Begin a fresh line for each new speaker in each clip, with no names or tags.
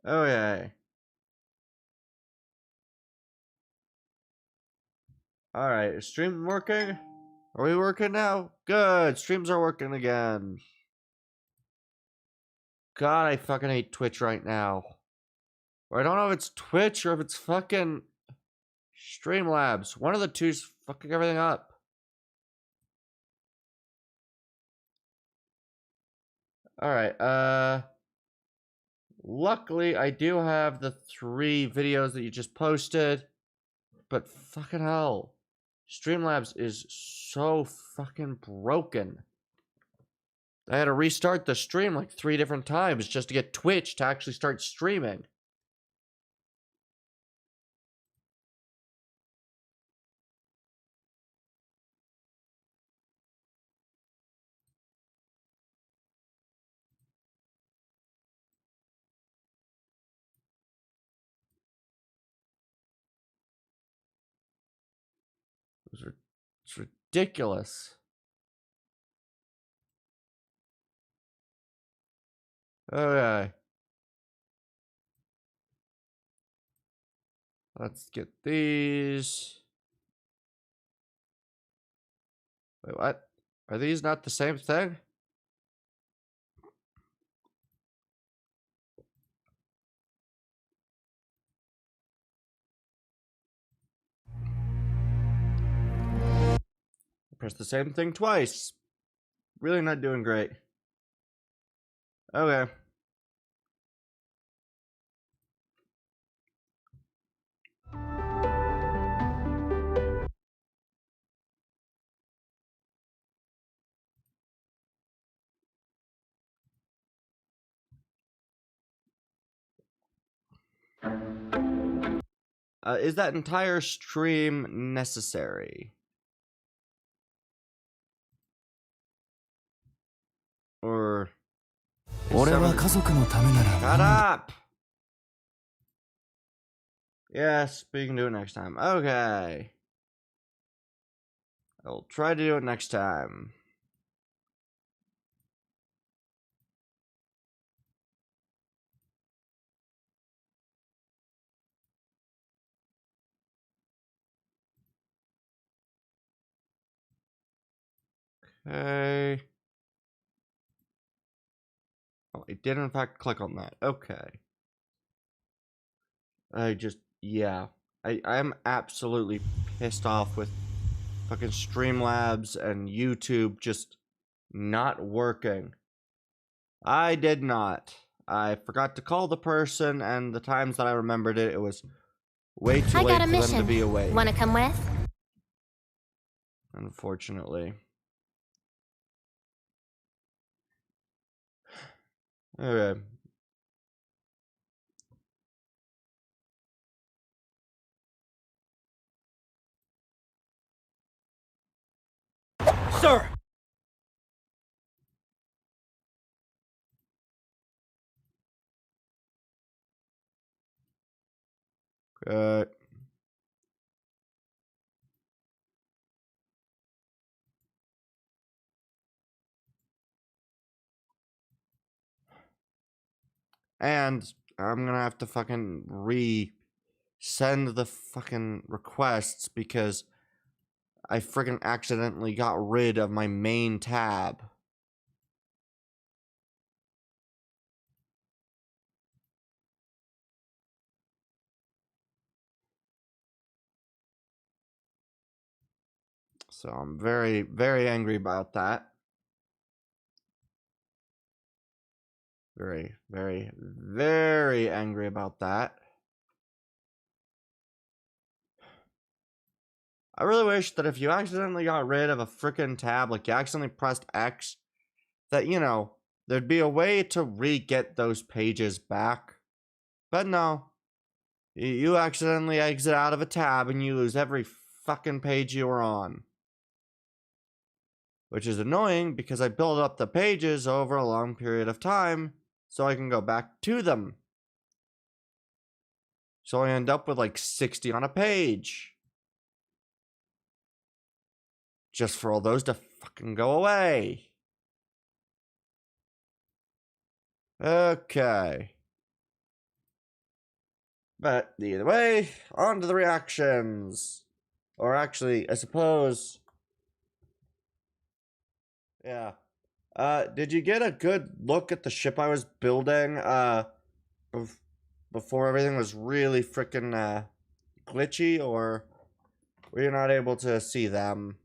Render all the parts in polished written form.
Okay. Alright, is stream working? Are we working now? Good, streams are working again. God, I fucking hate Twitch right now. Or I don't know if it's Twitch or if it's fucking Streamlabs. One of the two's fucking everything up. Alright, luckily I do have the 3 videos that you just posted. But fucking hell. Streamlabs is so fucking broken. I had to restart the stream like 3 different times just to get Twitch to actually start streaming. It's ridiculous. Okay. Let's get these. Wait, what? Are these not the same thing? Press the same thing twice. Really not doing great. Okay. Is that entire stream necessary? Or... Shut up! Yes, but you can do it next time. Okay. I'll try to do it next time. Okay. Oh, I did in fact click on that. Okay. Yeah. I'm absolutely pissed off with fucking Streamlabs and YouTube just not working. I did not. I forgot to call the person, and the times that I remembered it, it was way too late for them to be awake.
Wanna come with?
Unfortunately. Okay.
Sir!
Good. And I'm gonna have to fucking send the fucking requests because I friggin' accidentally got rid of my main tab. So I'm very, very angry about that. Very, very, very angry about that. I really wish that if you accidentally got rid of a frickin' tab, like you accidentally pressed X, that, you know, there'd be a way to re-get those pages back. But no. You accidentally exit out of a tab and you lose every fucking page you were on. Which is annoying because I built up the pages over a long period of time so I can go back to them. So I end up with like 60 on a page. Just for all those to fucking go away. Okay. But either way, on to the reactions. Or actually, I suppose... Yeah. Did you get a good look at the ship I was building, before everything was really freaking, glitchy, or were you not able to see them?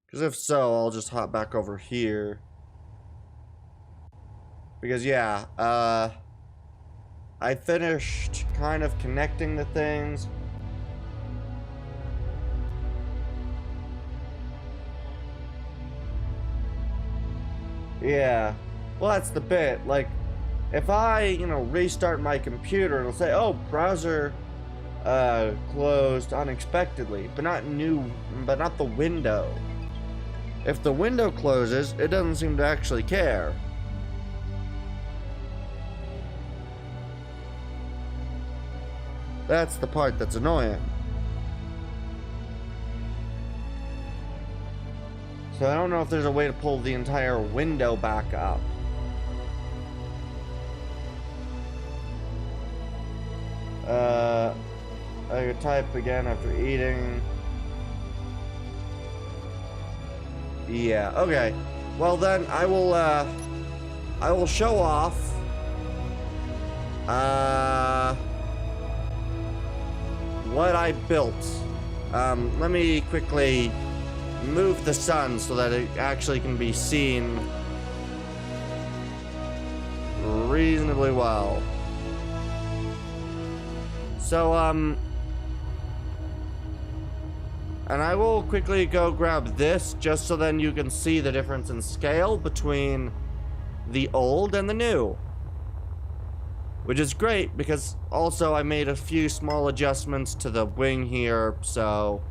Because if so, I'll just hop back over here. Because, yeah, I finished kind of connecting the things. Yeah. Well, that's the bit. Like, if I, restart my computer, it'll say, oh, browser, closed unexpectedly, but not the window. If the window closes, it doesn't seem to actually care. That's the part that's annoying. So I don't know if there's a way to pull the entire window back up. I could type again after eating. Yeah, okay. Well then, I will show off, what I built. Let me quickly move the sun so that it actually can be seen reasonably well. So, and I will quickly go grab this just so then you can see the difference in scale between the old and the new. Which is great because also I made a few small adjustments to the wing here so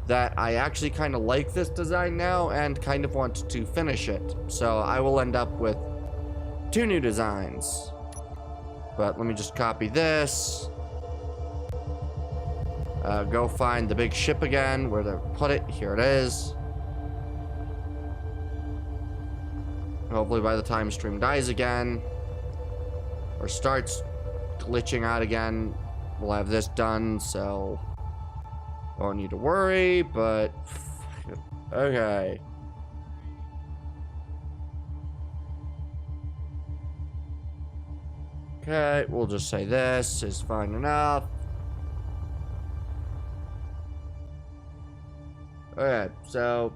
that I actually kind of like this design now and kind of want to finish it. So I will end up with 2 new designs. But let me just copy this. Go find the big ship again, where to put it. Here it is. Hopefully by the time stream dies again, or starts glitching out again, we'll have this done, so don't need to worry, but okay. Okay, we'll just say this is fine enough. Okay, so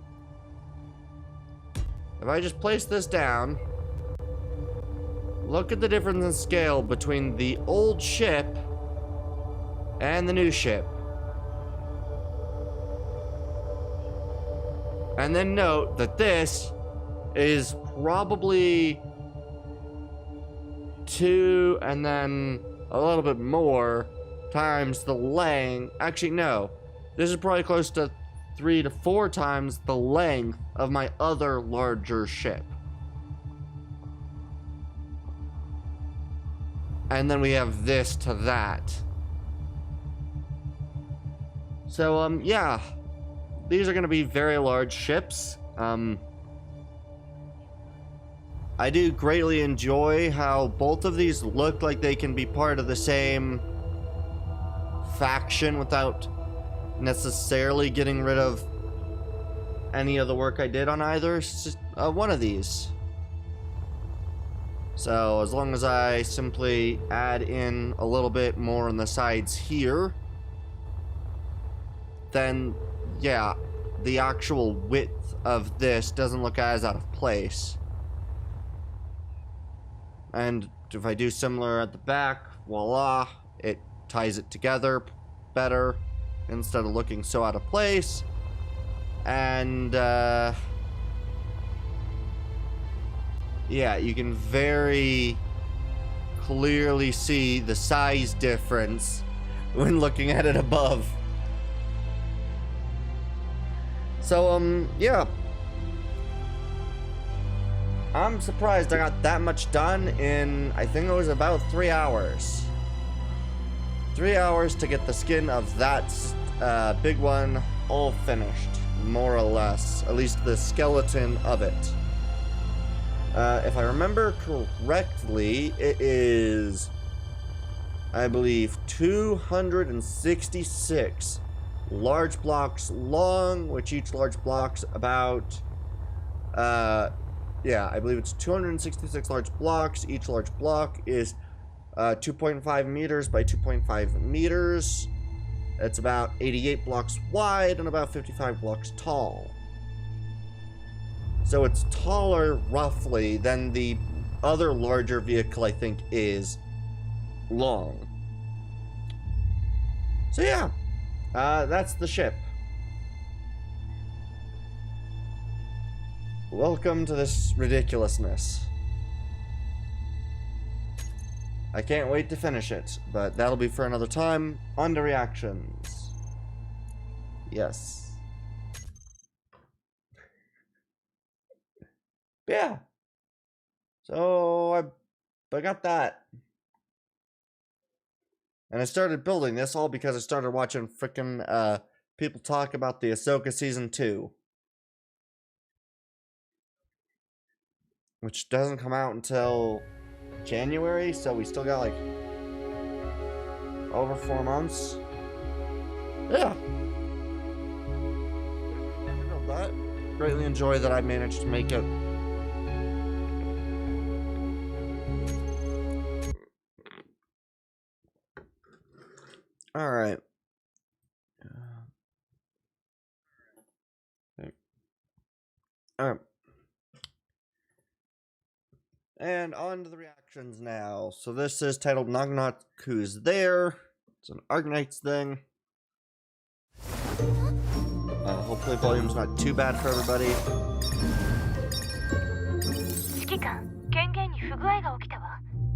if I just place this down, look at the difference in scale between the old ship and the new ship. And then note that this is probably 2 and then a little bit more times the length. Actually, no. This is probably close to 3 to 4 times the length of my other larger ship. And then we have this to that. So, yeah. These are going to be very large ships. I do greatly enjoy how both of these look like they can be part of the same faction without necessarily getting rid of any of the work I did on either one of these. So as long as I simply add in a little bit more on the sides here, then yeah, the actual width of this doesn't look as out of place. And if I do similar at the back, voila, it ties it together better instead of looking so out of place. And yeah, you can very clearly see the size difference when looking at it above. So, yeah. I'm surprised I got that much done in, I think it was about 3 hours. 3 hours to get the skin of that big one all finished, more or less. At least the skeleton of it. If I remember correctly, it is I believe, 266 large blocks long, which each large block's about, yeah, I believe it's 266 large blocks. Each large block is 2.5 meters by 2.5 meters. It's about 88 blocks wide and about 55 blocks tall. So it's taller, roughly, than the other larger vehicle, I think, is long. So yeah, that's the ship. Welcome to this ridiculousness. I can't wait to finish it, but that'll be for another time. On to reactions. Yes. Yeah. So I got that. And I started building this all because I started watching frickin' people talk about the Ahsoka Season 2. Which doesn't come out until January, so we still got like over 4 months. Yeah. But greatly enjoy that I managed to make it. Alright. Alright. And on to the reactions now. So this is titled Nagnaku's There. It's an Arknights thing. Hopefully volume's not too bad for everybody.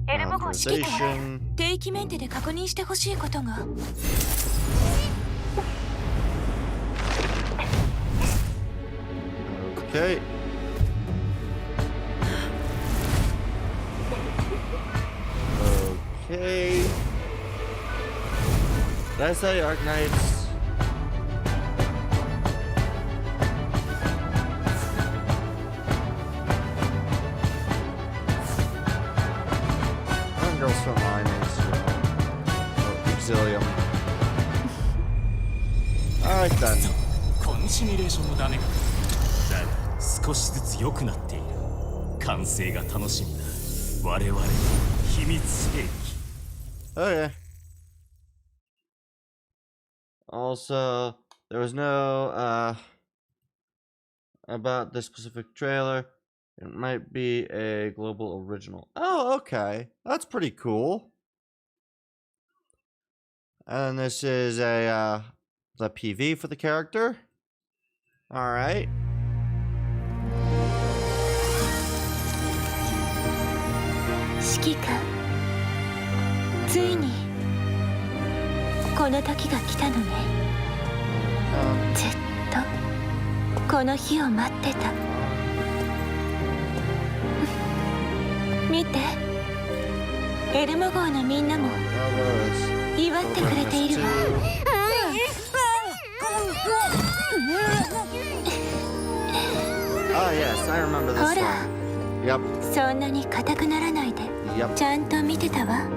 Authorization. Okay. Okay. Did I say Arknights? Girls from mine is Exilium. Alright then.
このシミュレーションのダメか。だが少しずつ良くなっている。完成が楽しみだ。我々の秘密兵器。
Okay. Also, there was no about this specific trailer. It might be a global original. Oh, okay. That's pretty cool. And this is a the PV for the character. All right.
Shikika. ついにこの時が来たのね。ずっとこの日を待ってた。見て、エルモ号のみんなも祝ってくれているわ。ほら、そんなに硬くならないで、ちゃんと見てたわ。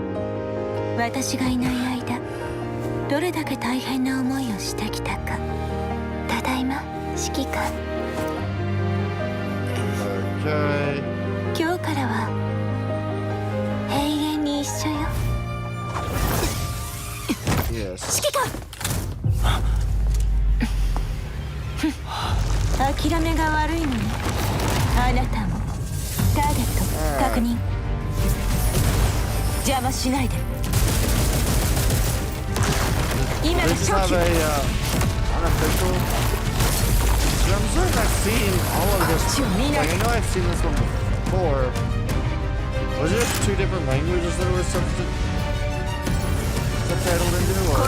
私がいない間、どれだけ大変な思いをしてきたか。ただいま、指揮官。今日からは永遠に一緒よ。指揮官。諦めが悪いのね。あなたもターゲット確認。邪魔しないで。今が勝機。
I'm certain I've seen all of this. Like, I know I've seen this one before. Was it just 2 different languages that it was subtitled into, or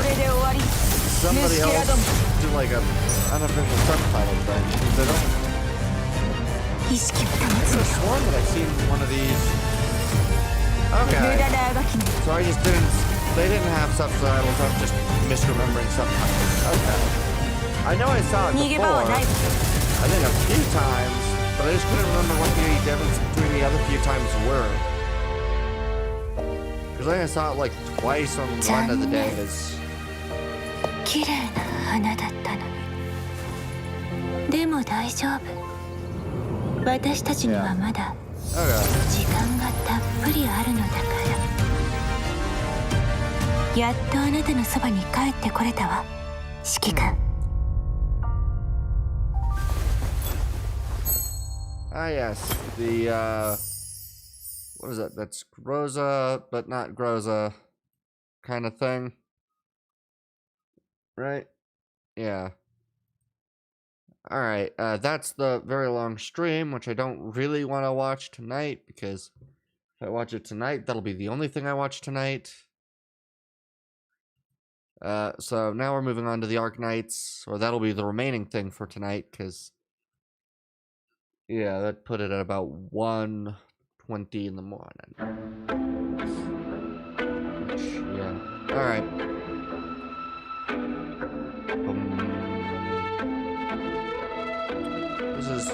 somebody else do like an unofficial subtitle thing? They don't. I could have sworn that I've seen one of these. Okay. So I just didn't. They didn't have subtitles. I'm just misremembering subtitles. Okay. I know I saw it before, I think a few times, but I just couldn't remember what the difference between the other few times were. Because I think I saw it like twice on one of the days.
綺麗な花だったのに。でも大丈夫。私たちにはまだ時間がたっぷりあるのだから。やっとあなたのそばに帰ってこれたわ、指揮官。
Ah, yes. The, what is that? That's Groza, but not Groza kind of thing. Right? Yeah. Alright, that's the very long stream, which I don't really want to watch tonight, because if I watch it tonight, that'll be the only thing I watch tonight. So now we're moving on to the Arknights, or that'll be the remaining thing for tonight, because yeah, that put it at about 1:20 in the morning. Yeah. Alright. This is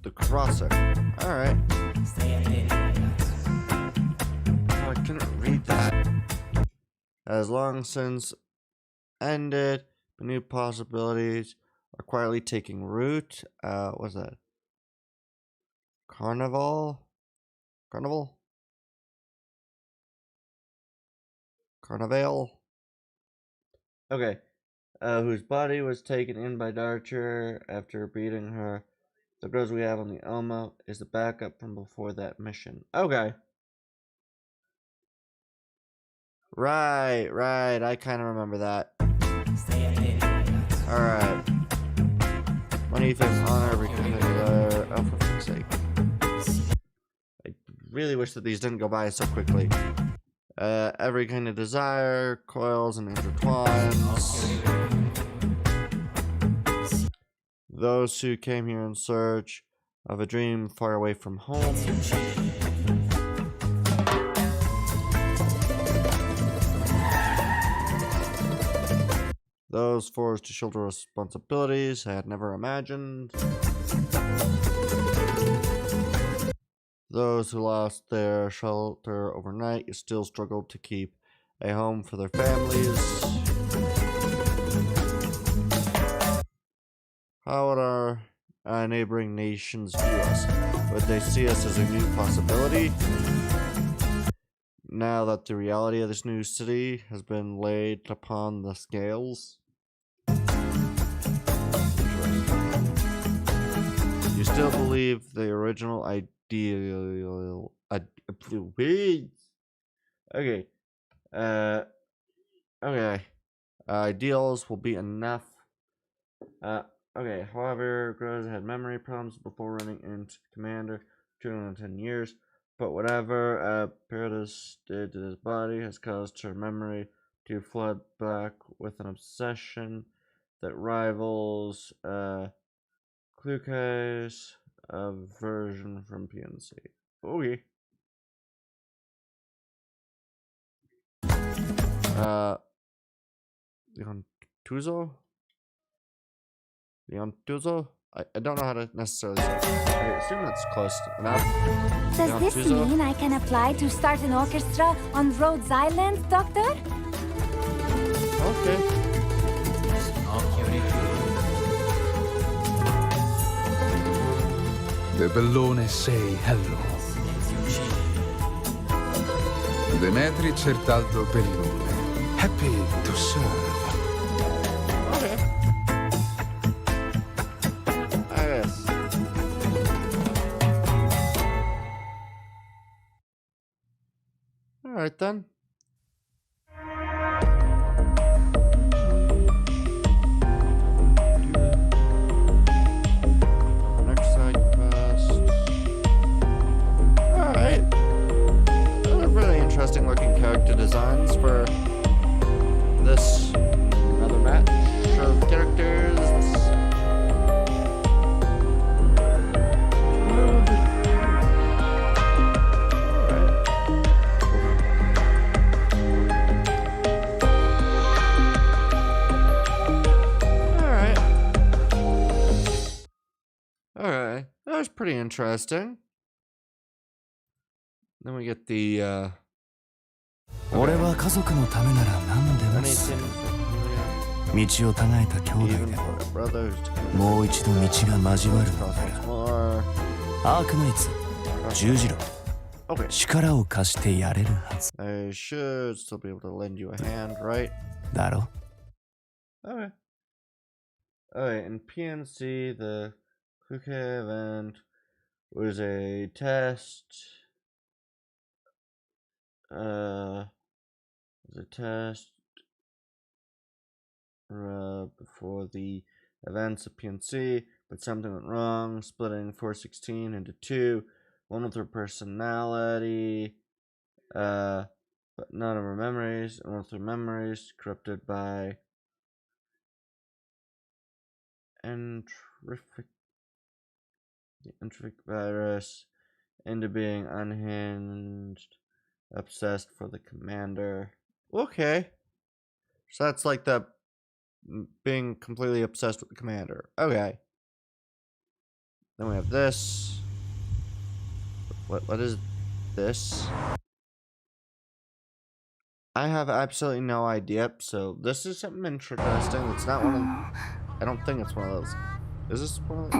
the crosser. Alright. Oh, I couldn't read that. Has long since ended, but new possibilities are quietly taking root. What's that? Carnival? Carnival? Carnival? Okay. Whose body was taken in by Darcher after beating her. The girls we have on the Elmo is the backup from before that mission. Okay. Right. I kind of remember that. Alright. Money, fame, honor, everything. Oh, for fuck's sake. I really wish that these didn't go by so quickly. Every kind of desire, coils and intertwines. Those who came here in search of a dream far away from home. Those forced to shoulder responsibilities I had never imagined. Those who lost their shelter overnight yet still struggled to keep a home for their families. How would our neighboring nations view us? Would they see us as a new possibility? Now that the reality of this new city has been laid upon the scales? You still believe the original ideal... Okay. Okay. Ideals will be enough. Okay, however, Groza had memory problems before running into Commander 210 years. But whatever Paradis did to his body has caused her memory to flood back with an obsession that rivals Klukai's version from PNC. Okay. Leon Tuzo? I don't know how to necessarily say it. I assume that's close enough.
Does this mean I can apply to start an orchestra on Rhodes Island, Doctor?
Okay.
The Bellone say hello. Demetri Certaldo Bellone. Happy to serve.
Okay. Alright then. Next side quest. Alright. Those are really interesting looking character designs for this another match of characters. That was pretty interesting. Then we get the
俺は家族のためなら何でもす
Anything
る
for
道を違えた兄
Julia,
弟
even
で
for a brother who's together.
もう一度道が交わるの
Cross
だ
once more.
アークナイツ十字路
Okay.
力を貸してやれるはず
I should still be able to lend you a hand, right?
だろ
Okay. Alright, in PNC, the Quick event was a test. Was a test before the events of PNC, but something went wrong, splitting 416 into two. One with her personality, but none of her memories, and one with her memories corrupted by the enteric virus into being unhinged, obsessed for the commander. Okay. So that's like the being completely obsessed with the commander. Okay. Then we have this. What is this? I have absolutely no idea. So this is something interesting. It's not one of. I don't think it's one of those. Is this one of?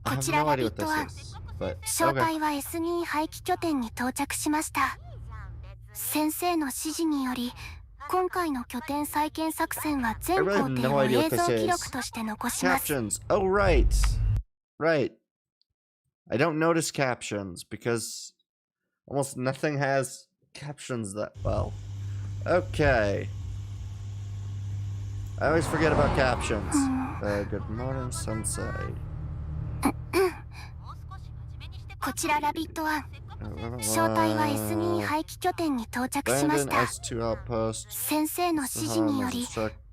I have no idea what this is. But
正
okay.
体は S2 廃棄拠点に到着しました。先生の指示により今回の拠点再建作戦は全工程を映像記録として残します。
Captions. Oh right. Right. I don't notice captions because almost nothing has captions that well. Okay. I always forget about captions. Good morning, Sensei.
こちらラビット1。正体は S2 廃棄拠点に到着しました。
S2 outpost.
先生の指示により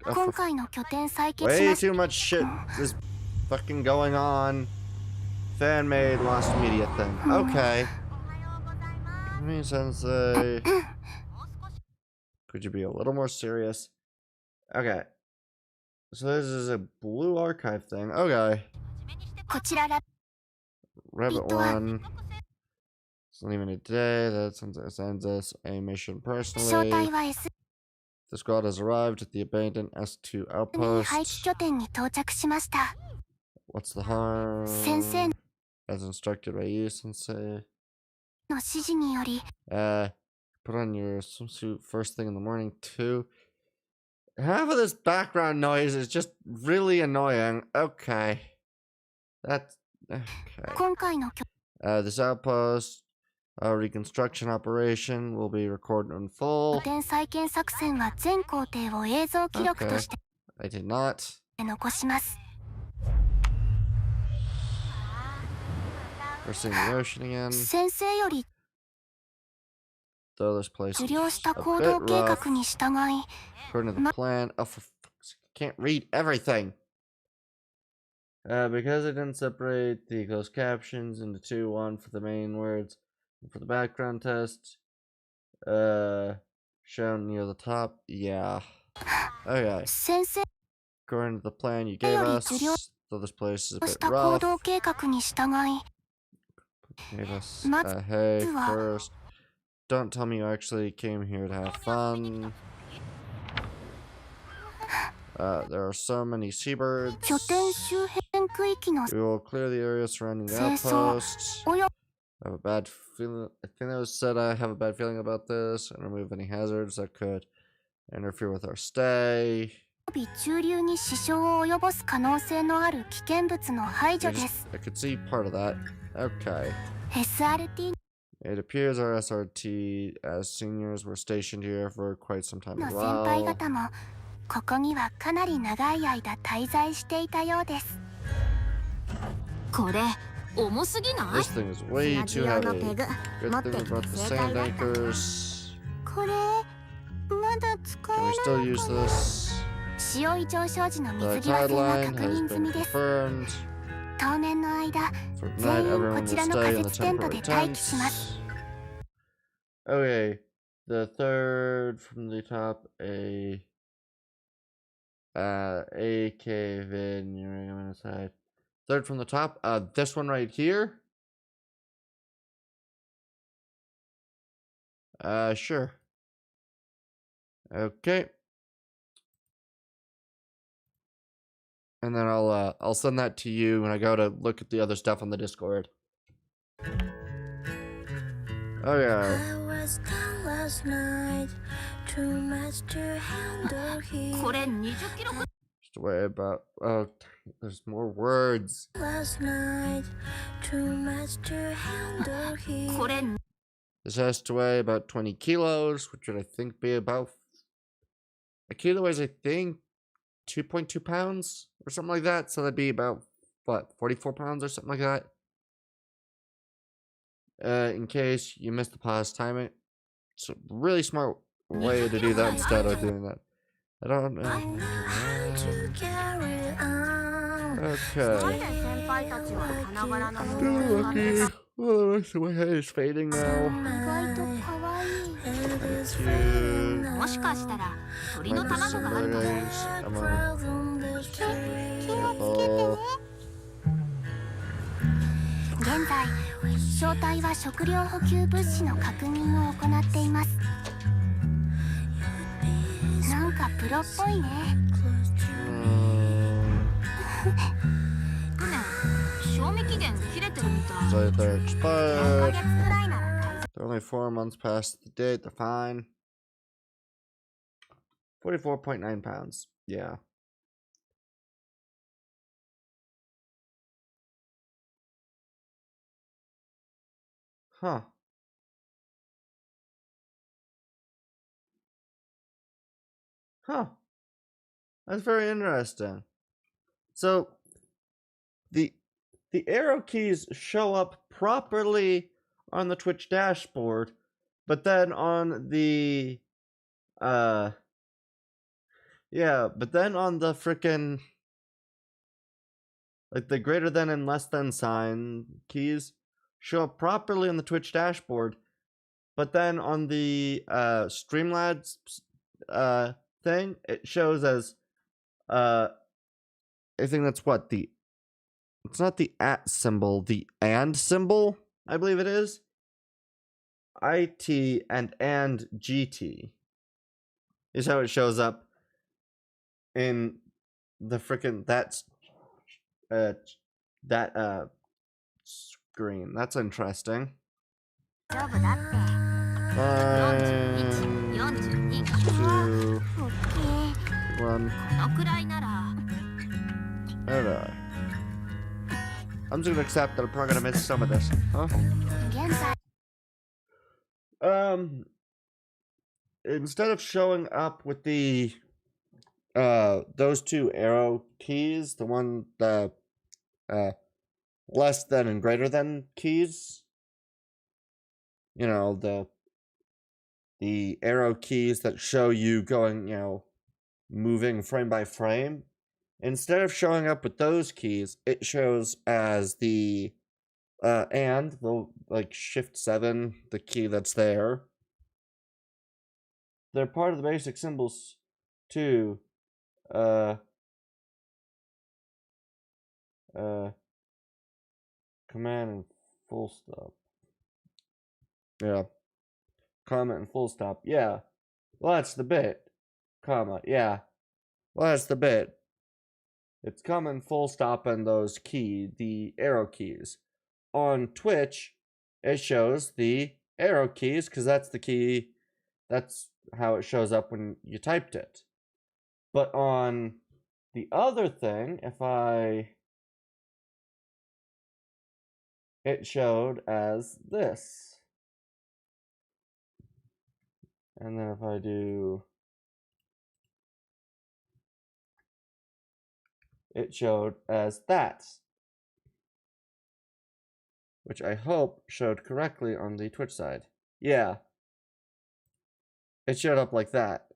今回の拠点再建し
Way
ました。
too much shit is fucking going on. Fan-made lost media thing. Okay. Me, Sensei. Could you be a little more serious? Okay. So this is a blue archive thing. Okay.
こちらラ
Rabbit 1. It's leaving today. That sends us a mission
正
personally.
体は S2
The squad has arrived at the abandoned S2
廃
outpost.
棄拠点に到着しました。
What's the harm?
先生の
As instructed by you, Sensei.
指示により
Put on your swimsuit first thing in the morning, too. Half of this background noise is just really annoying. Okay. That's... Okay.
今回の拠
This outpost reconstruction operation will be recorded in full.
点再建作戦は全工程を映像記録と
Okay.
して
I did not.
残します。
We're seeing the ocean again.
先生より
Though this place
受
is
領した
a
行
bit
動計
rough.
画に従い
According to the plan. Oh, for fuck's sake. I can't read everything. Because I didn't separate the closed captions into two, one for the main words and for the background test. Shown near the top. Yeah. Okay.
先生
According to the plan you gave us, though this place is a
し
bit
た行
rough.
動計画に従い
Gave us,
Let's
hey,
do a-
first, don't tell me you actually came here to have fun. There are so many seabirds.
拠点周辺区域の
We will clear the area surrounding the
清掃
outpost.
およ
I have a bad feeling. I think that was said. I have a bad feeling about this, and remove any hazards that could interfere with our stay.
び中流に支障を及ぼす可能性のある危険物の排除
I
で
just-
す。
I could see part of that. Okay.
SRT
It appears our SRT as seniors were stationed here for quite some time
の
as
先輩
well.
方もここにはかなり長い間滞在していたようです。
これ重すぎない？
This thing is way too
用
heavy.
のペグ
Good
持っ
thing
て
we
きて
brought the
正
sand
解だった。
anchors.
これまだ使
Can
え
we
る
still use this?
潮位上昇時の
The
水際
tide
線は
line
確
has
認済
been
みです。
confirmed.
当面の間
For
全
tonight,
員
everyone
こ
will
ちらの
stay
仮
in the
設テントで
temporary
待機しま
tents.
す。
Okay, the third from the top, a cave in. You're going inside. Third from the top. This one right here. Sure. Okay. And then I'll send that to you when I go to look at the other stuff on the Discord. Okay. Just worry about. Oh, there's more words. This has to weigh about 20 kilos, which would I think be about. A kilo weighs, I think, 2.2 pounds or something like that. So that'd be about, what, 44 pounds or something like that. In case you missed the pause, time it. It's a really smart way to do that instead of doing that. I don't know. Okay. Lucky. Oh, so my head is fading now. So they're expired. They're only 4 months past the date. They're fine. 44.9 pounds. Yeah. Huh. Huh. That's very interesting. So the arrow keys show up properly on the Twitch dashboard, but then on the but then on the frickin' like the greater than and less than sign keys show up properly on the Twitch dashboard, but then on the Streamlabs thing, it shows as I think that's what it's not the @ symbol, the and symbol, I believe it is. IT and GT is how it shows up in the frickin' that screen. That's interesting. Alright. I'm just gonna accept that I'm probably gonna miss some of this. Huh? Instead of showing up with the those two arrow keys, the one the less than and greater than keys, you know, the arrow keys that show you going, you know, moving frame by frame. Instead of showing up with those keys, it shows as the and the like Shift 7, the key that's there. They're part of the basic symbols too. Command and full stop. Yeah. Comma and full stop. Yeah. Well, that's the bit. Comma. Yeah. Well, that's the bit. It's comma and full stop and those the arrow keys. On Twitch, it shows the arrow keys because that's the key. That's how it shows up when you typed it. But on the other thing, it showed as this. And then if I do, it showed as that. Which I hope showed correctly on the Twitch side. Yeah. It showed up like that.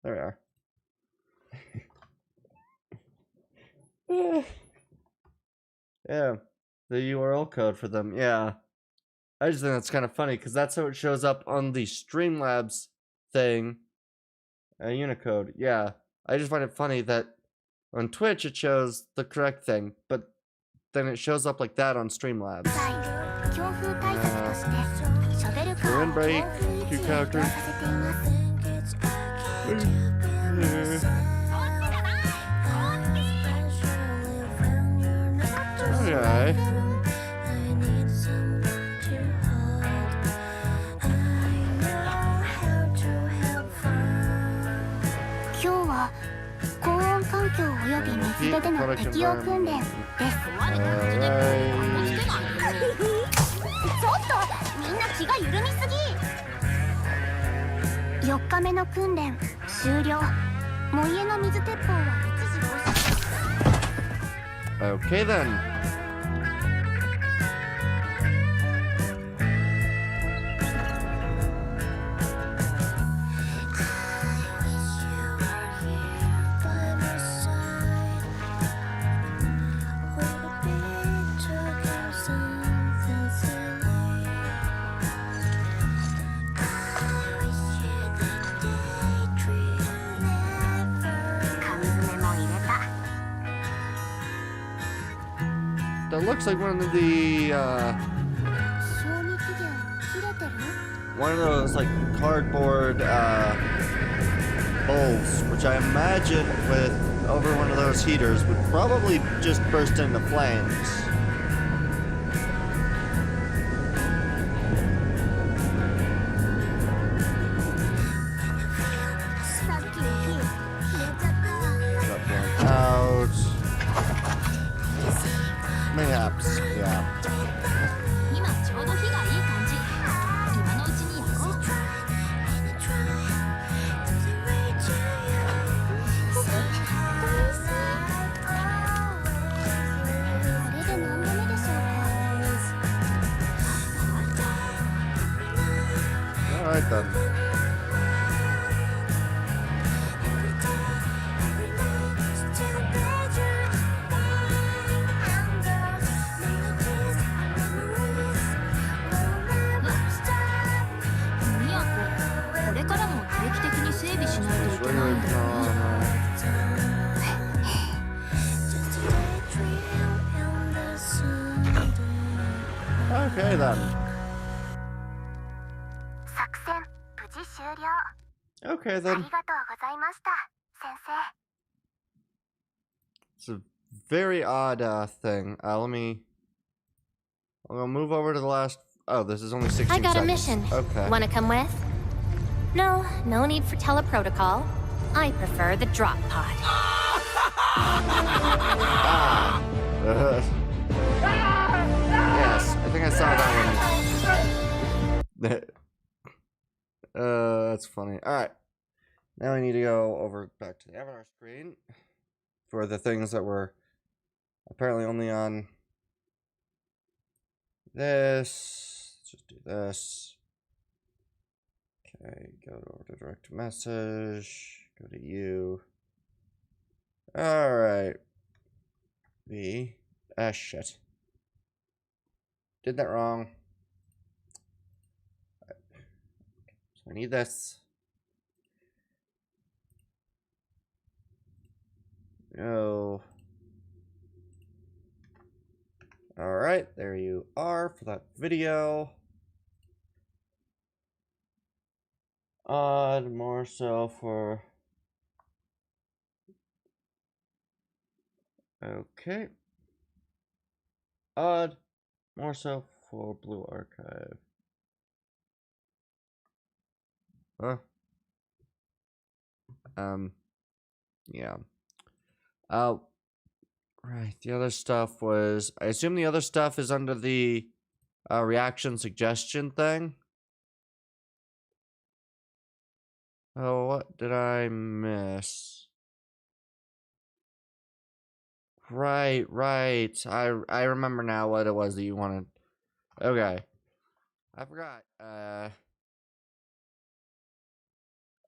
There we are. Yeah. The URL code for them. Yeah. I just think that's kind of funny because that's how it shows up on the Streamlabs thing. Unicode. Yeah. I just find it funny that on Twitch it shows the correct thing, but then it shows up like that on Streamlabs. Windbreak, 2 characters. Okay.
今日は高温環境および水辺での適応訓練です。ちょっとみんな気が緩みすぎ。4日目の訓練終了。も家の水鉄砲は一時
Okay then. That looks like one of the one of those like cardboard bowls, which I imagine with over one of those heaters would probably just burst into flames. Out. Mayhaps, yeah.
今ちょうど火がいい感じ。今のうちにやろう。
これで何度目でしょうか。
Alright then. Okay then.
作戦無事終了。
Okay
あり
then.
がとうございました、先生。
It's a very odd thing. I'm gonna move over to the last. Oh, this is only 16
I got
seconds.
a mission.
Okay.
Wanna come with? No, no need for teleprotocol. I prefer the drop pod.
Yes, I think I saw that one. That's funny. Alright. Now we need to go over back to the avatar screen for the things that were apparently only on this. Let's just do this. Okay, go over to direct message. Go to you. Alright. Shit. Did that wrong. So I need this. Go. Alright, there you are for that video. Odd, more so for... Okay. Odd, more so for Blue Archive. Huh? Yeah. Right, the other stuff was... I assume the other stuff is under the reaction suggestion thing? Oh, what did I miss? Right. I remember now what it was that you wanted. Okay. I forgot.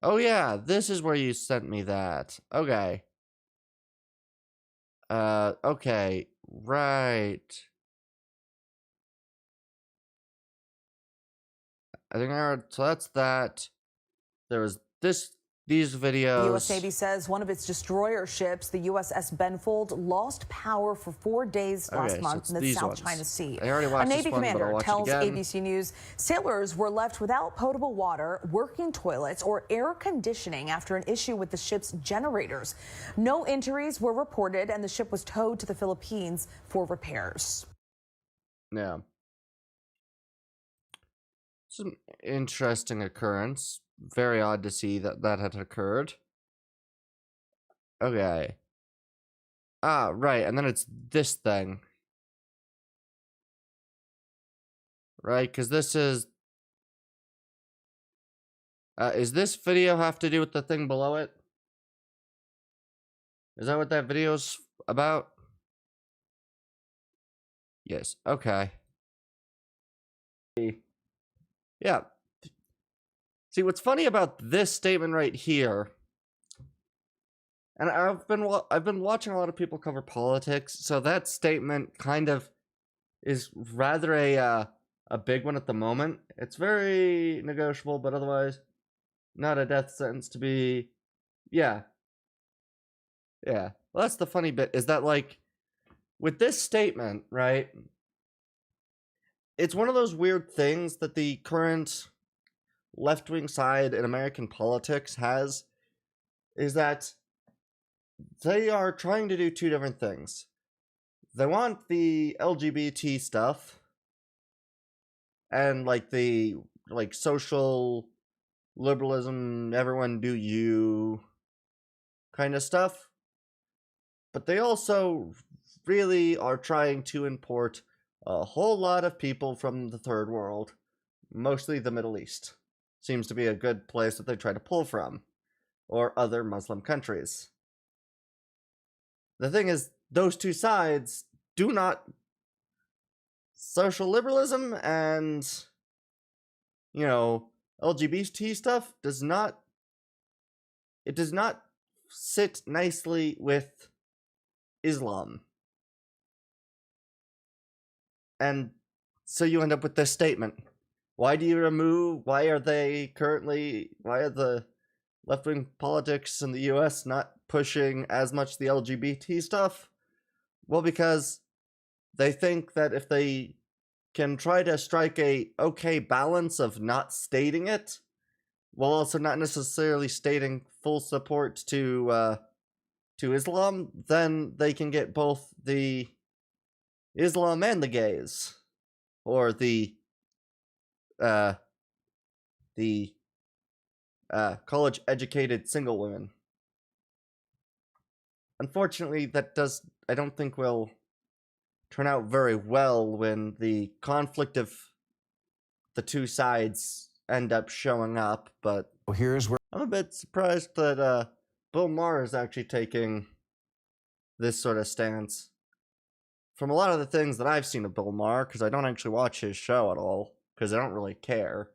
Oh yeah, this is where you sent me that. Okay. Okay. Right. I think I heard, so that's that. There was this these videos.
The U.S. Navy says one of its destroyer ships, the USS Benfold, lost power for 4 days last month in the South China Sea.
I already watched
A Navy
this one, but I'll
commander
watch it
tells
again.
ABC News sailors were left without potable water, working toilets, or air conditioning after an issue with the ship's generators. No injuries were reported, and the ship was towed to the Philippines for repairs.
Yeah. It's an interesting occurrence. Very odd to see that that had occurred. Okay. Ah, right, and then it's this thing. Right, because this is this video have to do with the thing below it? Is that what that video's about? Yes, okay. Yeah. See, what's funny about this statement right here, and I've been watching a lot of people cover politics, so that statement kind of is rather a big one at the moment. It's very negotiable, but otherwise not a death sentence to be. Yeah. Well, that's the funny bit, is that, like, with this statement, right, it's one of those weird things that the current left-wing side in American politics has, is that they are trying to do two different things. They want the LGBT stuff and like the social liberalism, everyone do you kind of stuff, but they also really are trying to import a whole lot of people from the third world, mostly the Middle East. Seems to be a good place that they try to pull from, or other Muslim countries. The thing is, those two sides do not. Social liberalism and, you know, LGBT stuff does not. It does not sit nicely with Islam. And so you end up with this statement. Why are the left-wing politics in the US not pushing as much the LGBT stuff? Well, because they think that if they can try to strike a okay balance of not stating it, while also not necessarily stating full support to Islam, then they can get both the Islam and the gays, or the college-educated single women. Unfortunately, I don't think will turn out very well when the conflict of the two sides end up showing up, but
here's where
I'm a bit surprised that Bill Maher is actually taking this sort of stance. From a lot of the things that I've seen of Bill Maher, because I don't actually watch his show at all, because I don't really care.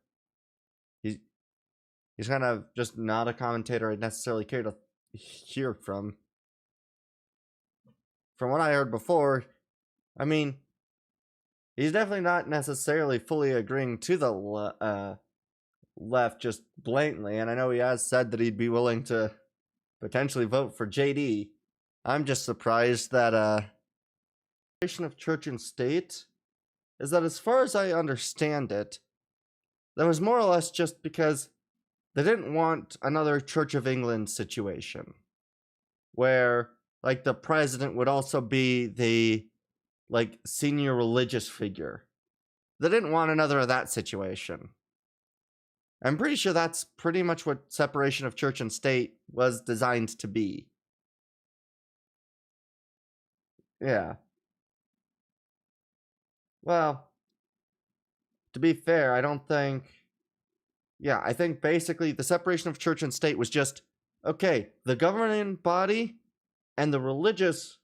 He's kind of just not a commentator I'd necessarily care to hear from. From what I heard before, I mean, he's definitely not necessarily fully agreeing to the left just blatantly, and I know he has said that he'd be willing to potentially vote for JD. I'm just surprised that of church and state is that, as far as I understand it, that was more or less just because they didn't want another Church of England situation where, like, the president would also be the, like, senior religious figure. They didn't want another of that situation. I'm pretty sure that's pretty much what separation of church and state was designed to be. Yeah. Well, to be fair, I don't think... Yeah, I think basically the separation of church and state was just, okay, the governing body and the religious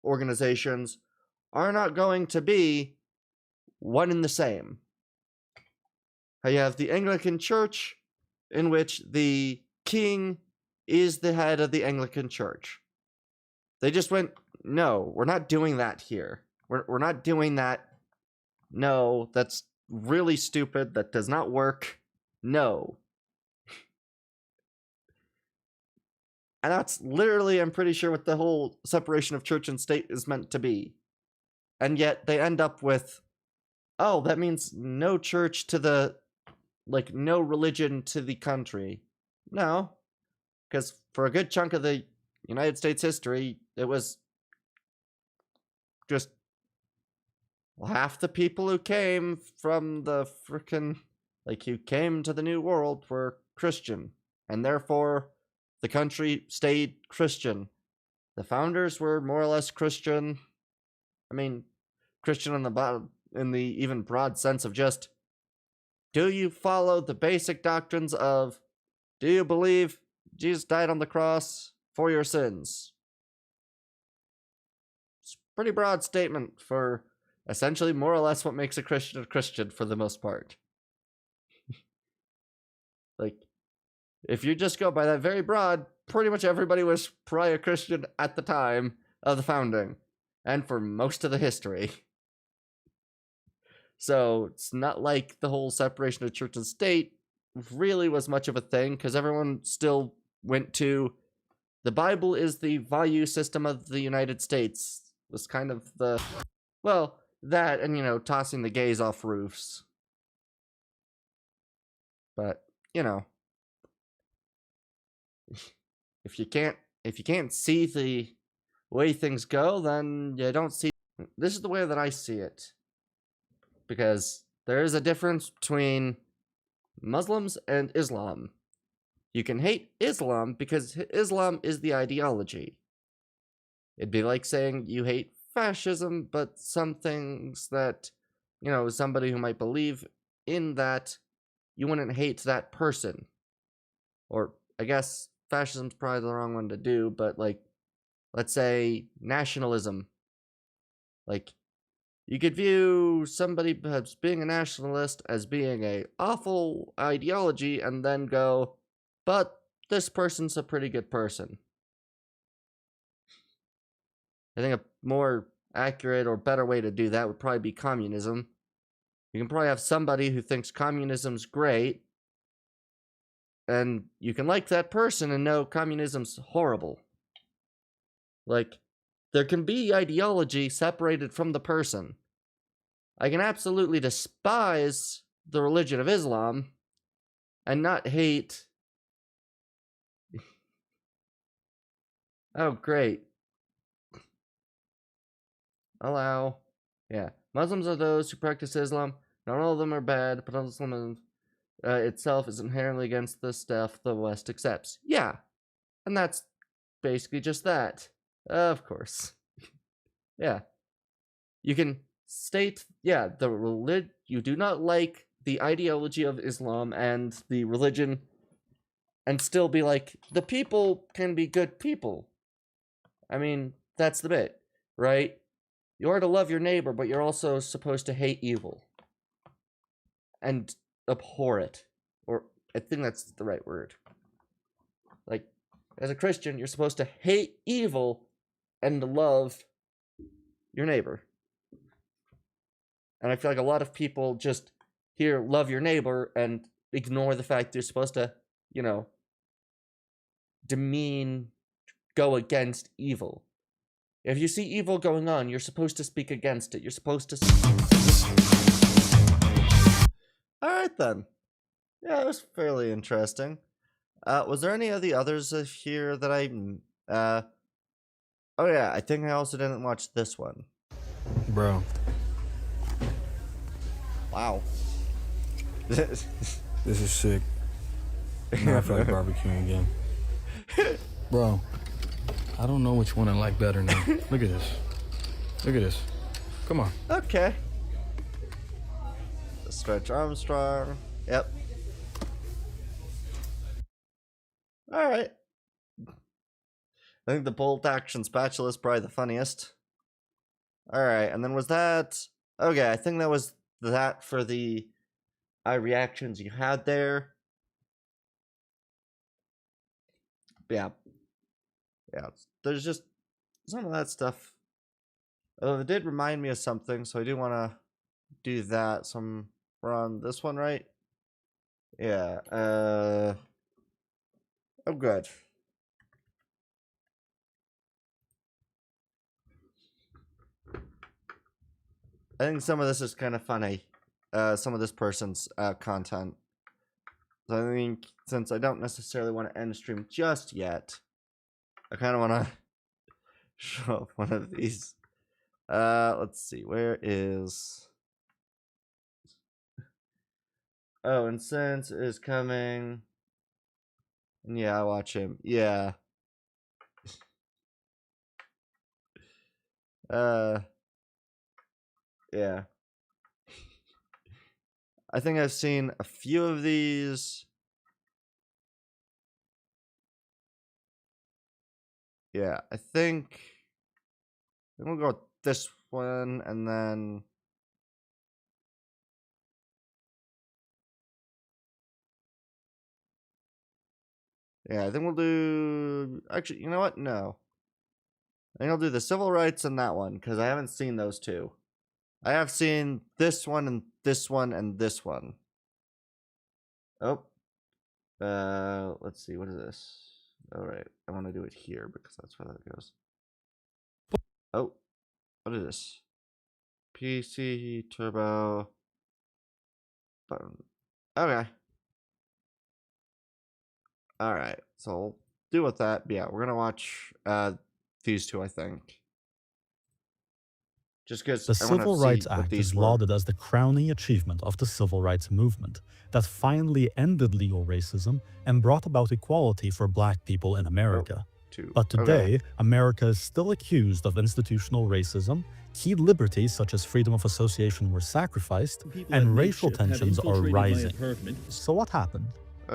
organizations are not going to be one and the same. You have the Anglican Church, in which the king is the head of the Anglican Church. They just went, no, we're not doing that here. We're not doing that. No, that's really stupid. That does not work. No. And that's literally, I'm pretty sure, what the whole separation of church and state is meant to be. And yet they end up with, oh, that means no church to the, like, no religion to the country. No. Because for a good chunk of the United States history, it was just half the people who came from the frickin', like, who came to the New World were Christian. And therefore, the country stayed Christian. The founders were more or less Christian. I mean, Christian in the even broad sense of just, do you follow the basic doctrines of, do you believe Jesus died on the cross for your sins? It's a pretty broad statement for essentially more or less what makes a Christian for the most part. Like, if you just go by that very broad, pretty much everybody was probably a Christian at the time of the founding, and for most of the history. So it's not like the whole separation of church and state really was much of a thing, because everyone still went to, the Bible is the value system of the United States, was kind of the, well, that and, you know, tossing the gays off roofs. But, you know, if you can't see the way things go, then you don't see. This is the way that I see it. Because there is a difference between Muslims and Islam. You can hate Islam because Islam is the ideology. It'd be like saying you hate fascism, but some things that, you know, somebody who might believe in that, you wouldn't hate that person. Or, I guess, fascism's probably the wrong one to do, but, like, let's say nationalism. Like, you could view somebody as being a nationalist as being a awful ideology, and then go, but this person's a pretty good person. I think a more accurate or better way to do that would probably be communism. You can probably have somebody who thinks communism's great, and you can like that person and know communism's horrible. Like, there can be ideology separated from the person. I can absolutely despise the religion of Islam and not hate. Oh, great. Allow. Yeah. Muslims are those who practice Islam. Not all of them are bad, but Islam itself is inherently against the stuff the West accepts. Yeah. And that's basically just that. Of course. Yeah. You can state, yeah, you do not like the ideology of Islam and the religion, and still be like, the people can be good people. I mean, that's the bit, right? You are to love your neighbor, but you're also supposed to hate evil. And abhor it. Or, I think that's the right word. Like, as a Christian, you're supposed to hate evil and love your neighbor. And I feel like a lot of people just hear love your neighbor and ignore the fact you're supposed to, you know, go against evil. If you see evil going on, you're supposed to speak against it. You're supposed to. Alright then. Yeah, it was fairly interesting. Was there any of the others here that I. Oh yeah, I think I also didn't watch this one.
Bro.
Wow.
This is sick. Now I feel like barbecuing again. Bro, I don't know which one I like better now. Look at this. Look at this. Come on.
Okay. Stretch Armstrong. Yep. Alright. I think the bolt action spatula is probably the funniest. Alright, and then was that... Okay, I think that was that for the reactions you had there. Yeah. Yeah, there's just some of that stuff. It did remind me of something, so I do want to do that. We're on this one, right? Yeah, oh good. I think some of this is kind of funny. Some of this person's content. So I think since I don't necessarily want to end stream just yet, I kind of want to show up one of these. Let's see. Where is... Oh, and Sense is coming. And yeah, I watch him. Yeah. Yeah. I think I've seen a few of these. Yeah, I think we'll go with this one, and then yeah, I think we'll do. Actually, you know what? No, I think I'll do the civil rights and that one because I haven't seen those two. I have seen this one and this one and this one. Oh, let's see. What is this? All right, I want to do it here because that's where that goes. Oh, what is this? PC turbo button. Okay. All right, so we'll do with that. Yeah, we're gonna watch these two, I think. Just because
the Civil Rights Act is lauded as the crowning achievement of the civil rights movement that finally ended legal racism and brought about equality for black people in America. But today, America is still accused of institutional racism, key liberties such as freedom of association were sacrificed, and racial tensions are rising. So what happened?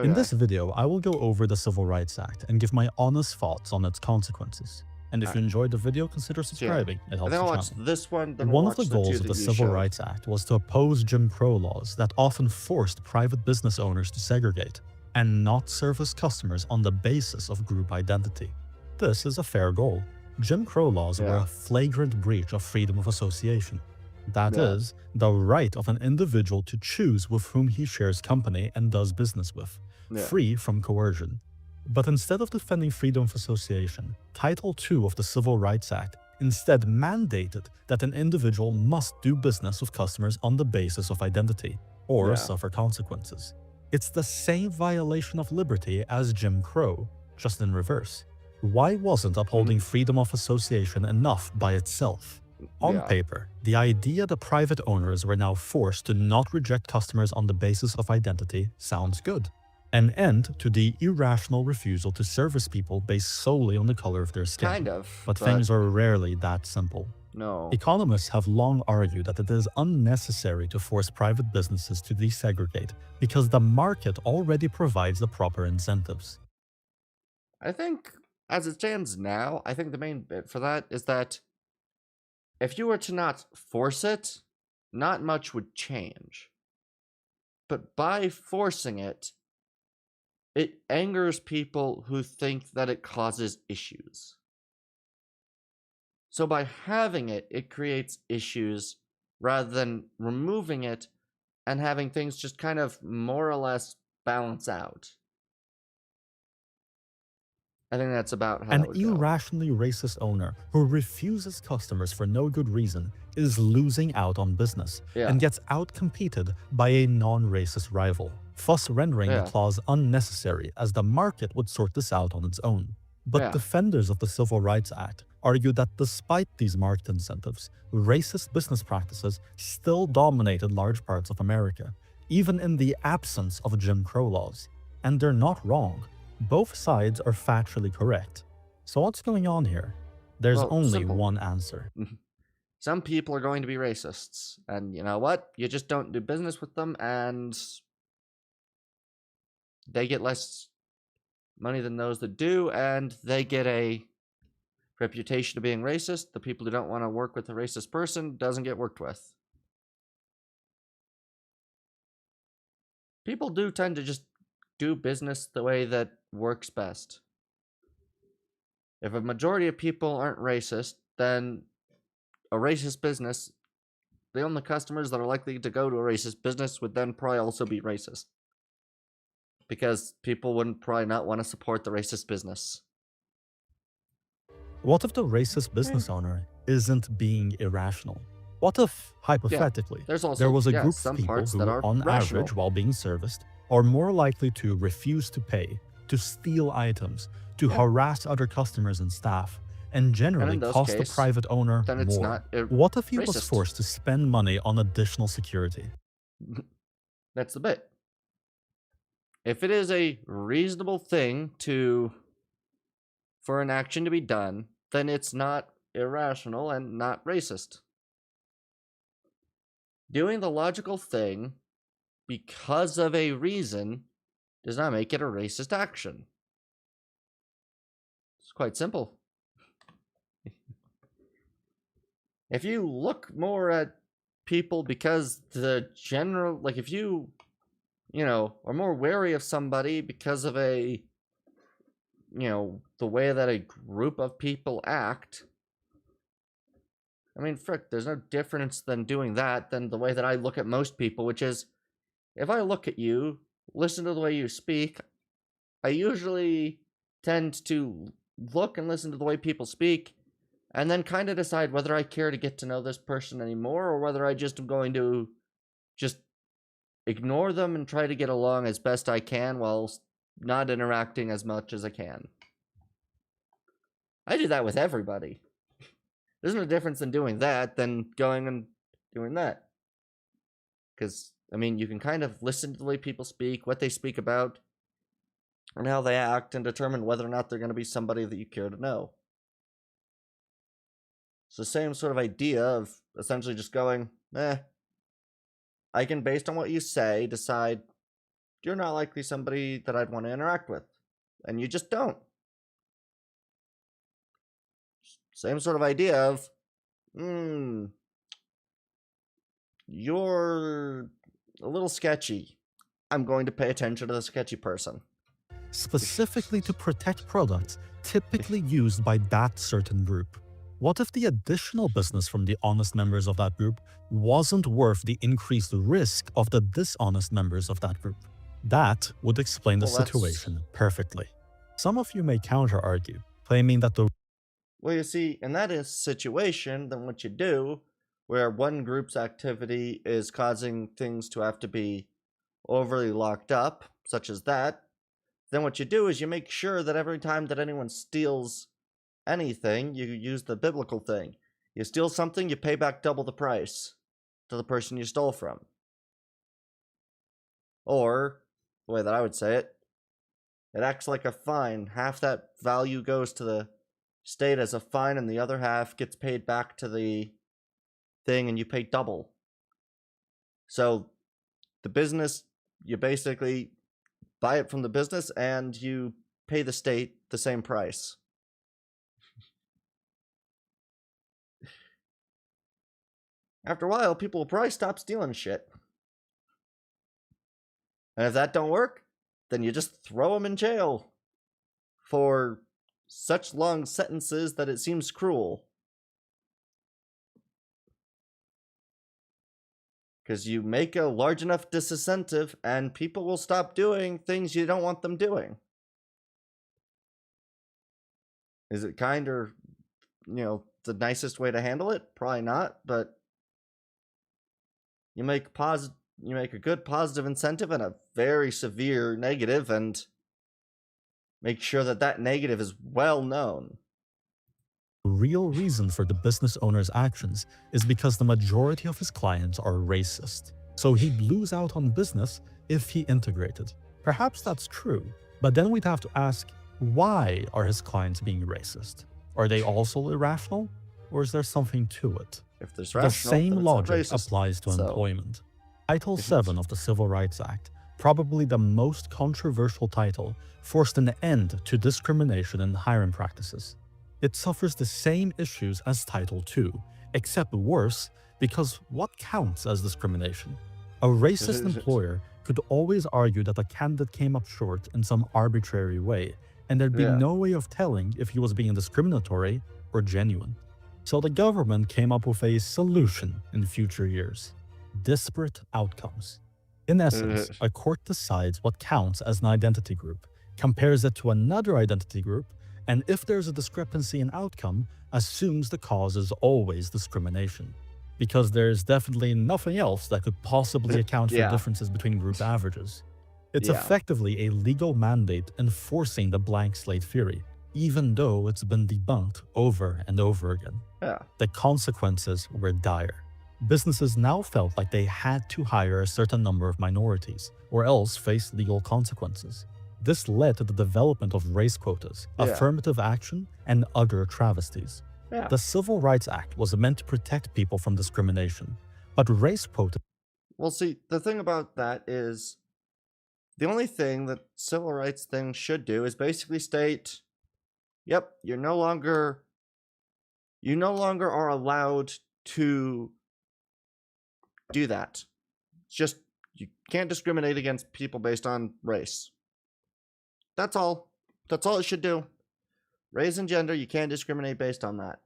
In this video, I will go over the Civil Rights Act and give my honest thoughts on its consequences. And if you enjoyed the video, consider subscribing. It helps the channel.
This one,
one of the goals of the Civil Rights Act was to oppose Jim Crow laws that often forced private business owners to segregate and not service customers on the basis of group identity. This is a fair goal. Jim Crow laws were a flagrant breach of freedom of association. That is, the right of an individual to choose with whom he shares company and does business with, free from coercion. But instead of defending freedom of association, Title II of the Civil Rights Act instead mandated that an individual must do business with customers on the basis of identity, or suffer consequences. It's the same violation of liberty as Jim Crow, just in reverse. Why wasn't upholding freedom of association enough by itself? On paper, the idea that private owners were now forced to not reject customers on the basis of identity sounds good. An end to the irrational refusal to service people based solely on the color of their skin. But things are rarely that simple.
No.
Economists have long argued that it is unnecessary to force private businesses to desegregate because the market already provides the proper incentives.
I think, as it stands now, I think the main bit for that is that if you were to not force it, not much would change. But by forcing it, it angers people who think that it causes issues. So by having it, it creates issues rather than removing it and having things just kind of more or less balance out. I think that's about how
an irrationally racist owner who refuses customers for no good reason is losing out on business and gets outcompeted by a non-racist rival, thus rendering the clause unnecessary as the market would sort this out on its own. But defenders of the Civil Rights Act argue that despite these market incentives, racist business practices still dominated large parts of America, even in the absence of Jim Crow laws. And they're not wrong. Both sides are factually correct. So what's going on here? There's only one answer.
Some people are going to be racists. And you know what? You just don't do business with them and they get less money than those that do, and they get a reputation of being racist. The people who don't want to work with a racist person doesn't get worked with. People do tend to just do business the way that works best. If a majority of people aren't racist, then a racist business, the only customers that are likely to go to a racist business would then probably also be racist. Because people wouldn't probably not want to support the racist business.
What if the racist business owner isn't being irrational? What if, hypothetically,
there's also,
there was a group
some
of people
parts
who,
that are
on
rational.
average, while being serviced, are more likely to refuse to pay, to steal items, to harass other customers and staff, and generally cost the private owner
then it's
more?
not
What if he was
racist.
forced to spend money on additional security?
That's the bit. If it is a reasonable thing for an action to be done, then it's not irrational and not racist. Doing the logical thing because of a reason does not make it a racist action. It's quite simple. If you look more at people because the general, like if you are more wary of somebody because of a, the way that a group of people act, I mean, frick, there's no difference than doing that than the way that I look at most people, which is, if I look at you, listen to the way you speak, I usually tend to look and listen to the way people speak, and then kind of decide whether I care to get to know this person anymore, or whether I just am going to just ignore them and try to get along as best I can while not interacting as much as I can. I do that with everybody. There's no difference in doing that than going and doing that. Because, I mean, you can kind of listen to the way people speak, what they speak about, and how they act, and determine whether or not they're going to be somebody that you care to know. It's the same sort of idea of essentially just going, I can, based on what you say, decide you're not likely somebody that I'd want to interact with. And you just don't. Same sort of idea of, you're a little sketchy. I'm going to pay attention to the sketchy person.
Specifically to protect products typically used by that certain group. What if the additional business from the honest members of that group wasn't worth the increased risk of the dishonest members of that group? That would explain the situation perfectly. Some of you may counter-argue, claiming that the...
Well, you see, in that situation, then what you do, where one group's activity is causing things to have to be overly locked up, such as that, then what you do is you make sure that every time that anyone steals anything, you use the biblical thing. You steal something, you pay back double the price to the person you stole from. Or, the way that I would say it, it acts like a fine. Half that value goes to the state as a fine, and the other half gets paid back to the thing, and you pay double. So, the business, you basically buy it from the business, and you pay the state the same price. After a while, people will probably stop stealing shit. And if that don't work, then you just throw them in jail for such long sentences that it seems cruel. Because you make a large enough disincentive, and people will stop doing things you don't want them doing. Is it kind or, the nicest way to handle it? Probably not, but you make a good positive incentive and a very severe negative, and make sure that that negative is well known.
The real reason for the business owner's actions is because the majority of his clients are racist. So he'd lose out on business if he integrated. Perhaps that's true, but then we'd have to ask, why are his clients being racist? Are they also irrational, or is there something to it?
If there's
The
rational,
same
then it's
logic
racist.
applies to
So-
employment. Title 7 of the Civil Rights Act, probably the most controversial title, forced an end to discrimination in hiring practices. It suffers the same issues as Title 2, except worse, because what counts as discrimination? A racist employer could always argue that a candidate came up short in some arbitrary way, and there'd be no way of telling if he was being discriminatory or genuine. So the government came up with a solution in future years: disparate outcomes. In essence, a court decides what counts as an identity group, compares it to another identity group, and if there's a discrepancy in outcome, assumes the cause is always discrimination. because there's definitely nothing else that could possibly account for
Yeah.
differences between group averages. It's
Yeah.
effectively a legal mandate enforcing the blank slate theory, even though it's been debunked over and over again.
Yeah.
The consequences were dire. Businesses now felt like they had to hire a certain number of minorities, or else face legal consequences. This led to the development of race quotas,
Yeah.
affirmative action, and other travesties.
Yeah.
The Civil Rights Act was meant to protect people from discrimination, but race quotas
Well, see, the thing about that is the only thing that civil rights thing should do is basically state, yep, you no longer are allowed to do that. It's just you can't discriminate against people based on race. That's all. That's all it should do. Race and gender, you can't discriminate based on that.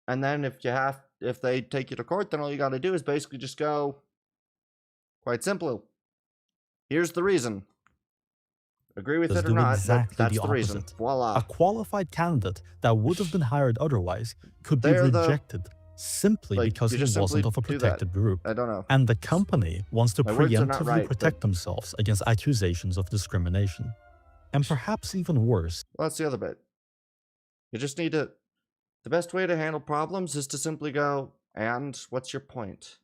And then if they take you to court, then all you got to do is basically just go, quite simple, here's the reason. Agree with it or
do
not,
exactly
that's
the
the reason.
opposite.
Voila.
A qualified candidate that would have been hired otherwise could be
They're the-
rejected simply
Like,
because
you
he
just
wasn't
simply
of a
do that.
protected group.
I don't know.
And the company wants to
My words are not
preemptively
right,
protect themselves against accusations of discrimination. And perhaps even worse,
Well, that's the other bit. You just need to... The best way to handle problems is to simply go, and what's your point?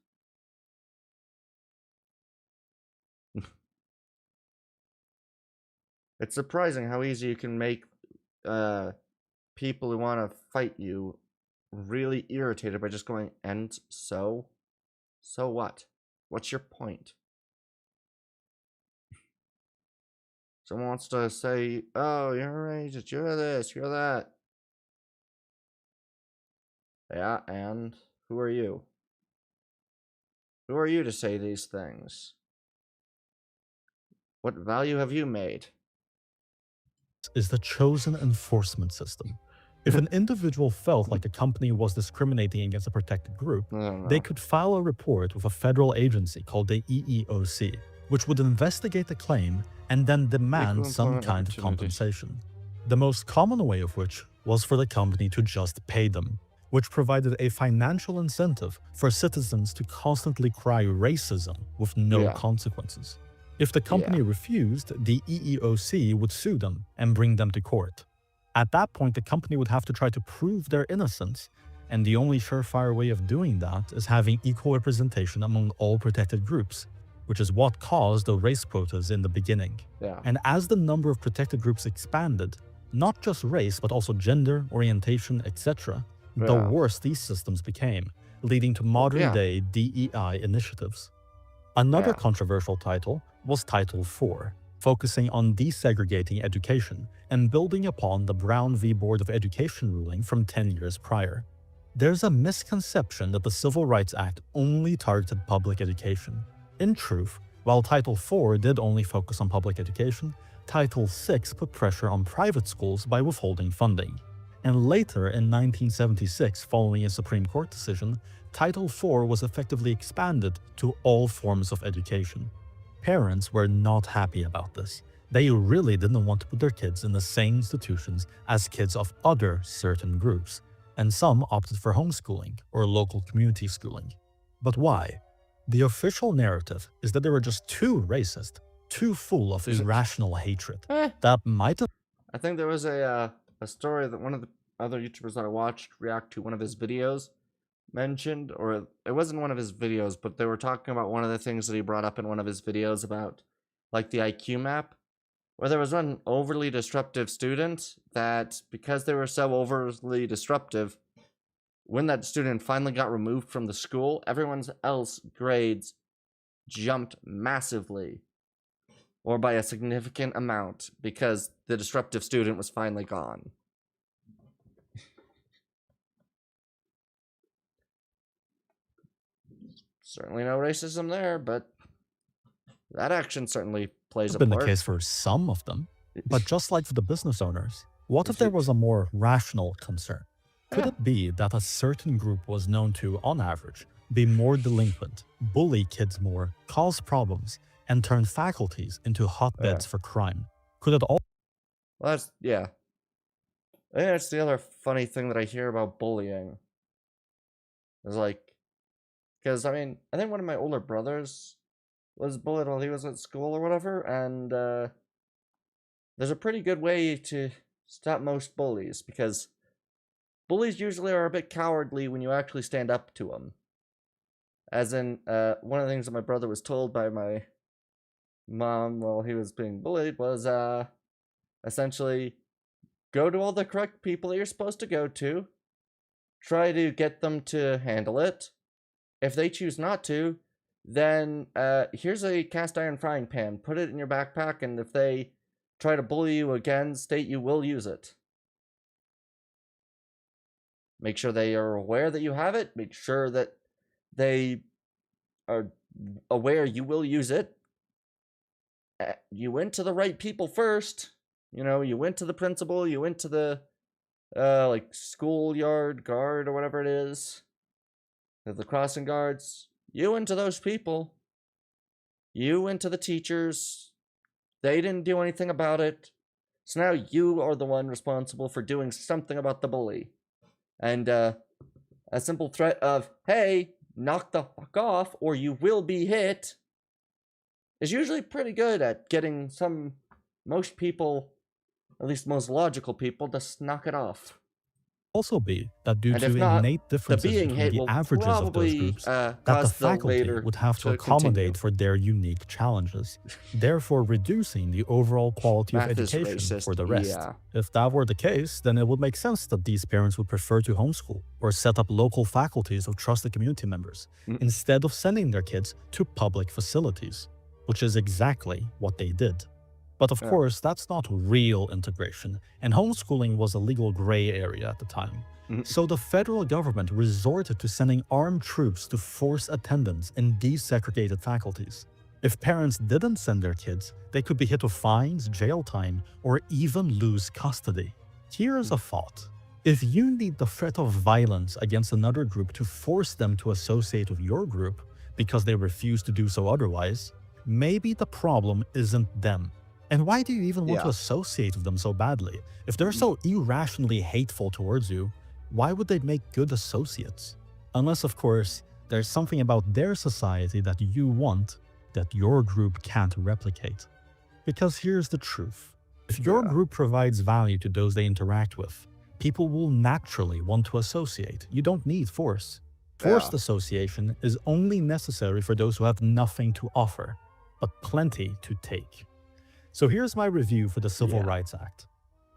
It's surprising how easy you can make people who want to fight you really irritated by just going, and so? So what? What's your point? Someone wants to say, oh, you're racist, you're this, you're that. Yeah, and who are you? Who are you to say these things? What value have you made?
is the chosen enforcement system. If an individual felt like a company was discriminating against a protected group, they could file a report with a federal agency called the EEOC, which would investigate the claim and then demand some kind of compensation. The most common way of which was for the company to just pay them, which provided a financial incentive for citizens to constantly cry racism with no consequences. If the company refused, the EEOC would sue them and bring them to court. At that point, the company would have to try to prove their innocence, and the only surefire way of doing that is having equal representation among all protected groups, which is what caused the race quotas in the beginning. And as the number of protected groups expanded, not just race, but also gender, orientation, etc., the worse these systems became, leading to modern-day DEI initiatives. Another controversial title was Title IV, focusing on desegregating education and building upon the Brown v. Board of Education ruling from 10 years prior. There's a misconception that the Civil Rights Act only targeted public education. In truth, while Title IV did only focus on public education, Title VI put pressure on private schools by withholding funding. And later, in 1976, following a Supreme Court decision, Title IV was effectively expanded to all forms of education. Parents were not happy about this. They really didn't want to put their kids in the same institutions as kids of other certain groups, and some opted for homeschooling or local community schooling. But why? The official narrative is that they were just too racist, too full of irrational hatred. That might have...
I think there was a story that one of the other YouTubers that I watched react to one of his videos mentioned, or it wasn't one of his videos, but they were talking about one of the things that he brought up in one of his videos about, like, the IQ map, where there was one overly disruptive student that, because they were so overly disruptive, when that student finally got removed from the school, everyone else's grades jumped massively, or by a significant amount, because the disruptive student was finally gone. Certainly no racism there, but that action certainly plays a part.
been the case for some of them. But just like for the business owners, what if there was a more rational concern? Could it be that a certain group was known to, on average, be more delinquent, bully kids more, cause problems, and turn faculties into hotbeds for crime? Could it all...
Well, that's, I think that's the other funny thing that I hear about bullying. was like, because I mean, I think one of my older brothers was bullied while he was at school or whatever, and there's a pretty good way to stop most bullies, because bullies usually are a bit cowardly when you actually stand up to them. As in, one of the things that my brother was told by my mom while he was being bullied was, essentially, go to all the correct people that you're supposed to go to, try to get them to handle it. If they choose not to, then here's a cast iron frying pan. Put it in your backpack, and if they try to bully you again, state you will use it. Make sure they are aware that you have it. Make sure that they are aware you will use it. You went to the right people first. You know, you went to the principal, you went to the, like, schoolyard guard or whatever it is. The crossing guards. You went to those people. You went to the teachers. They didn't do anything about it. So now you are the one responsible for doing something about the bully. And, a simple threat of, hey, knock the fuck off or you will be hit, is usually pretty good at getting most people, at least most logical people, to knock it off.
Also be that due
And
to
if not,
innate differences
being
between
hit
the
will
averages of those
probably,
groups, that
cause
the
the
faculty
later
would have to
to
accommodate
continue.
for their unique challenges, therefore reducing the overall quality of
Math is
education
racist,
for the rest.
yeah.
If that were the case, then it would make sense that these parents would prefer to homeschool or set up local faculties of trusted community members, instead of sending their kids to public facilities, which is exactly what they did. But of course, that's not real integration, and homeschooling was a legal gray area at the time. So the federal government resorted to sending armed troops to force attendance in desegregated faculties. If parents didn't send their kids, they could be hit with fines, jail time, or even lose custody. Here's a thought. If you need the threat of violence against another group to force them to associate with your group because they refuse to do so otherwise, maybe the problem isn't them. And why do you even want to associate with them so badly? If they're so irrationally hateful towards you, why would they make good associates? Unless, of course, there's something about their society that you want that your group can't replicate. Because here's the truth. If your group provides value to those they interact with, people will naturally want to associate. You don't need force. Forced association is only necessary for those who have nothing to offer, but plenty to take. So here's my review for the Civil Rights Act.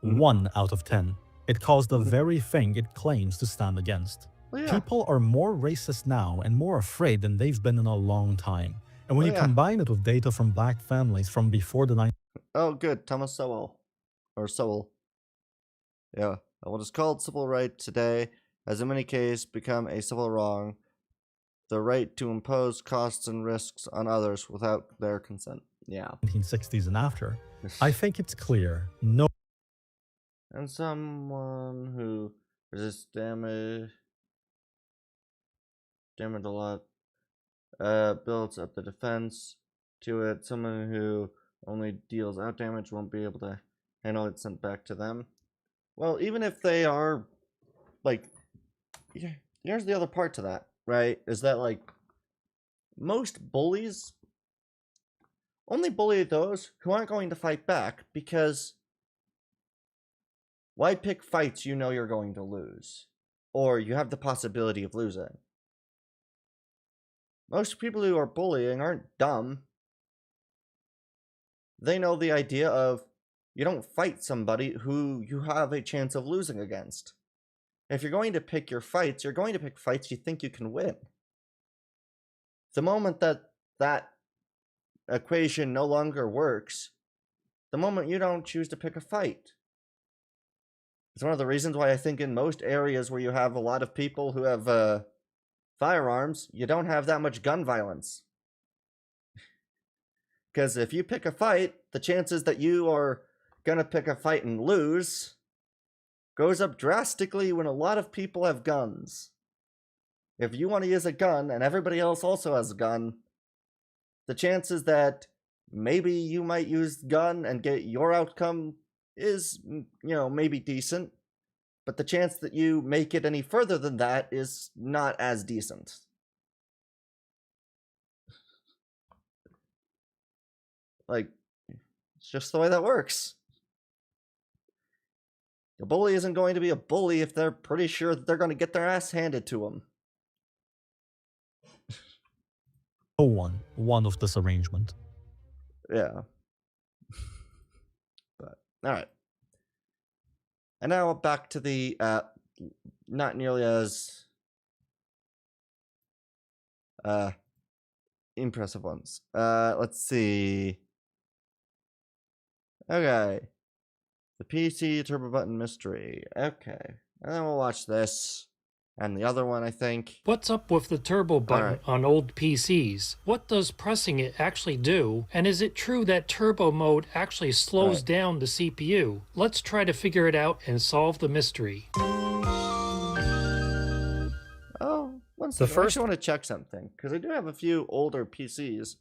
1 out of 10. It caused the very thing it claims to stand against. People are more racist now and more afraid than they've been in a long time. And when you combine it with data from black families from before the 19th...
Oh, good. Thomas Sowell. Or Sowell. Yeah. What is called civil right today has in many cases become a civil wrong. The right to impose costs and risks on others without their consent. Yeah.
1960s and after. I think it's clear. No.
And someone who resists damage a lot, builds up the defense to it. Someone who only deals out damage won't be able to handle it sent back to them. Well, even if they are, like, here's the other part to that, right? Is that, like, most bullies only bully those who aren't going to fight back, because why pick fights you know you're going to lose? Or you have the possibility of losing? Most people who are bullying aren't dumb. They know the idea of you don't fight somebody who you have a chance of losing against. If you're going to pick your fights, you're going to pick fights you think you can win. The moment that that equation no longer works, the moment you don't choose to pick a fight. It's one of the reasons why I think in most areas where you have a lot of people who have firearms, you don't have that much gun violence. Because if you pick a fight, the chances that you are gonna pick a fight and lose goes up drastically when a lot of people have guns. If you want to use a gun and everybody else also has a gun, the chances that maybe you might use the gun and get your outcome is, maybe decent. but the chance that you make it any further than that is not as decent. Like, it's just the way that works. The bully isn't going to be a bully if they're pretty sure that they're going to get their ass handed to them.
one of this arrangement.
Yeah. But, alright. And now back to the, not nearly as, impressive ones. Let's see. Okay. The PC turbo button mystery. Okay. And then we'll watch this. And the other one, I think.
What's up with the turbo button on old PCs? What does pressing it actually do? And is it true that turbo mode actually slows down the CPU? Let's try to figure it out and solve the mystery.
Oh, one second. I actually want to check something. Because I do have a few older PCs.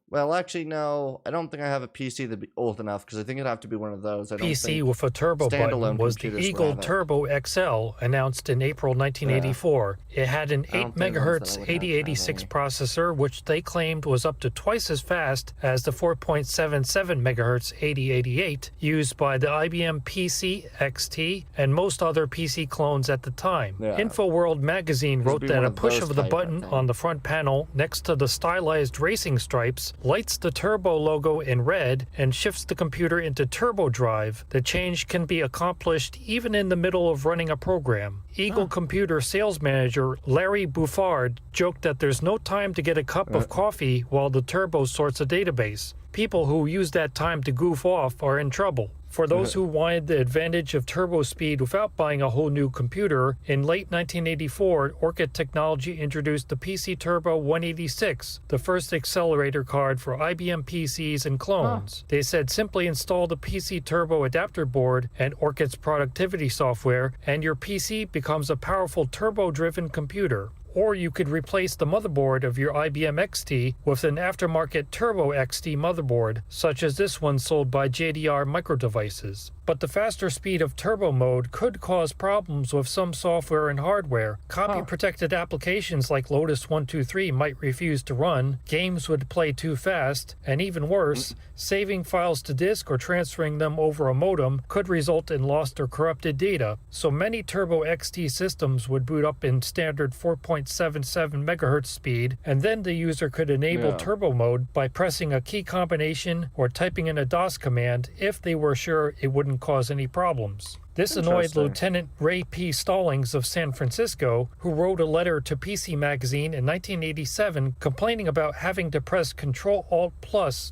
Well, actually, no. I don't think I have a PC that'd be old enough, because I think it'd have to be one of those. I don't
PC
think
with a turbo button was the
computers
Eagle
would have it.
Turbo XL, announced in April 1984. It had an 8
don't think ones that I
megahertz
would have
8086
any.
processor, which they claimed was up to twice as fast as the 4.77 megahertz 8088 used by the IBM PC XT and most other PC clones at the time.
Yeah.
InfoWorld magazine
This would
wrote
be
that
one
a
of
push
those
of the
type, I
button
think.
on the front panel next to the stylized racing stripes lights the turbo logo in red and shifts the computer into turbo drive. The change can be accomplished even in the middle of running a program. Eagle Computer sales manager Larry Buffard joked that there's no time to get a cup of coffee while the turbo sorts a database. People who use that time to goof off are in trouble. For those who wanted the advantage of turbo speed without buying a whole new computer, in late 1984, Orchid Technology introduced the PC Turbo 186, the first accelerator card for IBM PCs and clones. They said simply install the PC Turbo adapter board and Orchid's productivity software, and your PC becomes a powerful turbo-driven computer. Or you could replace the motherboard of your IBM XT with an aftermarket Turbo XT motherboard, such as this one sold by JDR Microdevices. But the faster speed of turbo mode could cause problems with some software and hardware. Copy-protected applications like Lotus 123 might refuse to run, games would play too fast, and even worse, saving files to disk or transferring them over a modem could result in lost or corrupted data. So many Turbo XT systems would boot up in standard 4.77 megahertz speed, and then the user could enable turbo mode by pressing a key combination or typing in a DOS command if they were sure it wouldn't cause any problems. This annoyed Lieutenant Ray P. Stallings of San Francisco, who wrote a letter to PC Magazine in 1987 complaining about having to press Ctrl-Alt+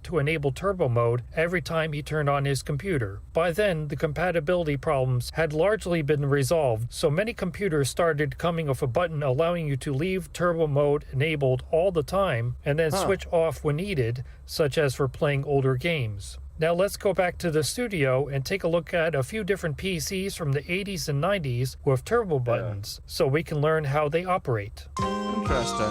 to enable turbo mode every time he turned on his computer. By then, the compatibility problems had largely been resolved, so many computers started coming with a button allowing you to leave turbo mode enabled all the time and then switch off when needed, such as for playing older games. Now let's go back to the studio and take a look at a few different PCs from the 80s and 90s with turbo buttons, so we can learn how they operate.
Interesting.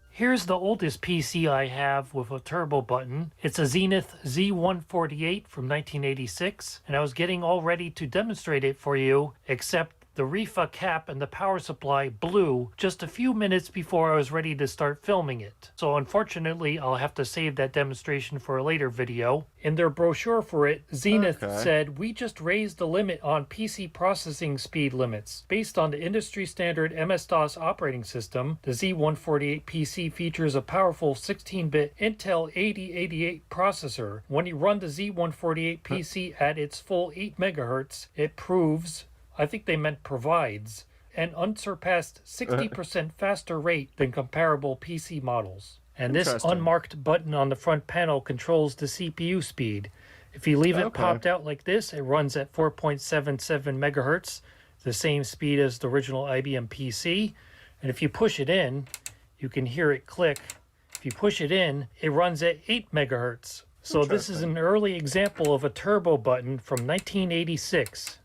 Here's the oldest PC I have with a turbo button. It's a Zenith Z148 from 1986, and I was getting all ready to demonstrate it for you, except the Rifa cap and the power supply blew just a few minutes before I was ready to start filming it. So unfortunately, I'll have to save that demonstration for a later video. In their brochure for it, Zenith said, "We just raised the limit on PC processing speed limits. Based on the industry standard MS-DOS operating system, the Z148 PC features a powerful 16-bit Intel 8088 processor. When you run the Z148 PC at its full 8 megahertz, it proves," I think they meant provides, an unsurpassed 60% faster rate than comparable PC models. And this unmarked button on the front panel controls the CPU speed. If you leave it popped out like this, it runs at 4.77 megahertz, the same speed as the original IBM PC. And if you push it in, you can hear it click. If you push it in, it runs at 8 megahertz. So this is an early example of a turbo button from 1986.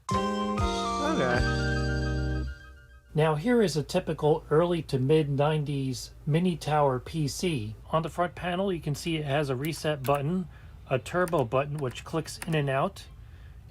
Now here is a typical early to mid-90s mini tower PC. On the front panel you can see it has a reset button, a turbo button which clicks in and out,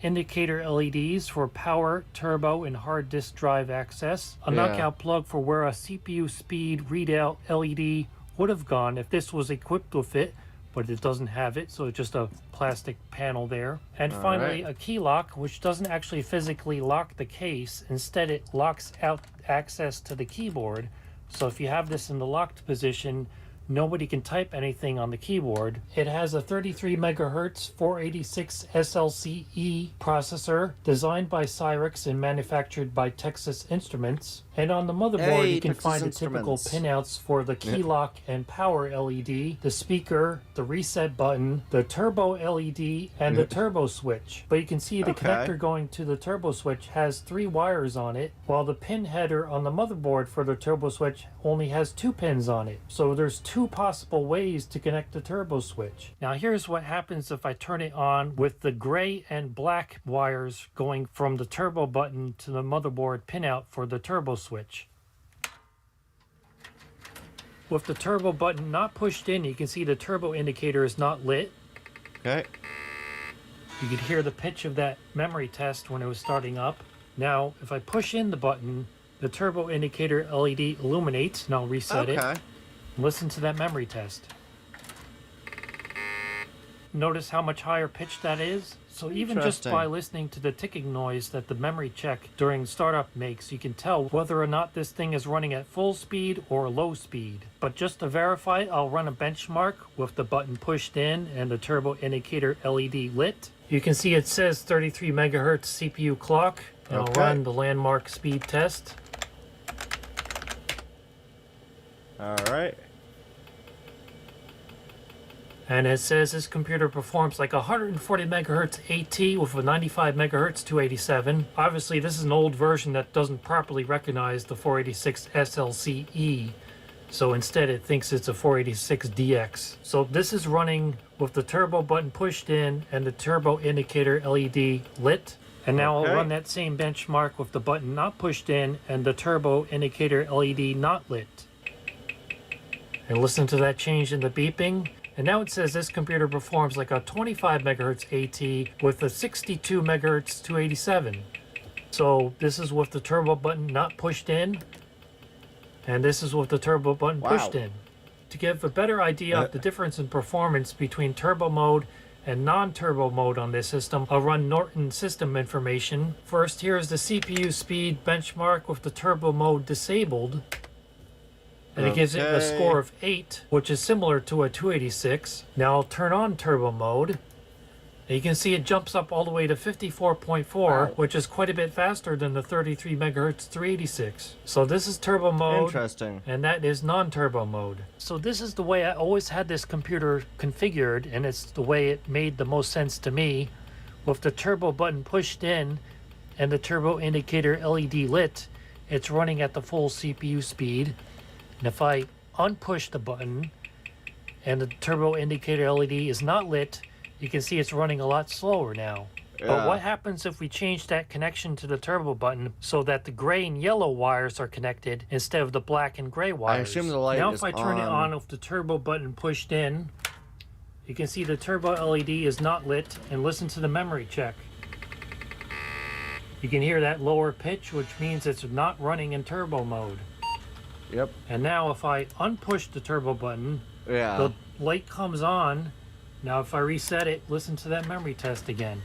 indicator LEDs for power, turbo, and hard disk drive access. A knockout plug for where a CPU speed readout LED would have gone if this was equipped with it, but it doesn't have it, so it's just a plastic panel there. And finally, a key lock, which doesn't actually physically lock the case. Instead, it locks out access to the keyboard. So if you have this in the locked position, nobody can type anything on the keyboard. It has a 33 megahertz 486 SLCE processor designed by Cyrix and manufactured by Texas Instruments. And on the motherboard, you can find the typical pinouts for the key lock and power LED, the speaker, the reset button, the turbo LED, and the turbo switch. But you can see the connector going to the turbo switch has 3 wires on it, while the pin header on the motherboard for the turbo switch only has 2 pins on it. So there's 2 possible ways to connect the turbo switch. Now here's what happens if I turn it on with the gray and black wires going from the turbo button to the motherboard pinout for the turbo switch. With the turbo button not pushed in, you can see the turbo indicator is not lit.
Okay.
You could hear the pitch of that memory test when it was starting up. Now, if I push in the button, the turbo indicator LED illuminates, and I'll reset it. Listen to that memory test. Notice how much higher pitched that is? So even just by listening to the ticking noise that the memory check during startup makes, you can tell whether or not this thing is running at full speed or low speed. But just to verify, I'll run a benchmark with the button pushed in and the turbo indicator LED lit. You can see it says 33 megahertz CPU clock, and I'll run the landmark speed test.
Alright.
And it says this computer performs like 140 megahertz AT with a 95 megahertz 287. Obviously, this is an old version that doesn't properly recognize the 486 SLCE. So instead, it thinks it's a 486DX. So this is running with the turbo button pushed in and the turbo indicator LED lit. And now I'll run that same benchmark with the button not pushed in and the turbo indicator LED not lit. And listen to that change in the beeping. And now it says this computer performs like a 25 megahertz AT with a 62 megahertz 287. So this is with the turbo button not pushed in, and this is with the turbo button pushed in. To give a better idea of the difference in performance between turbo mode and non-turbo mode on this system, I'll run Norton system information. First, here is the CPU speed benchmark with the turbo mode disabled. And it gives it a score of 8, which is similar to a 286. Now I'll turn on turbo mode. And you can see it jumps up all the way to 54.4, which is quite a bit faster than the 33 megahertz 386. So this is turbo mode.
Interesting.
And that is non-turbo mode. So this is the way I always had this computer configured, and it's the way it made the most sense to me. With the turbo button pushed in and the turbo indicator LED lit, it's running at the full CPU speed. And if I unpush the button and the turbo indicator LED is not lit, you can see it's running a lot slower now. But what happens if we change that connection to the turbo button so that the gray and yellow wires are connected instead of the black and gray wires?
I assume the light
now
is
if I turn it on with the turbo button pushed in, you can see the turbo LED is not lit, and listen to the memory check. You can hear that lower pitch, which means it's not running in turbo mode.
Yep.
And now if I unpush the turbo button, the light comes on. Now if I reset it, listen to that memory test again.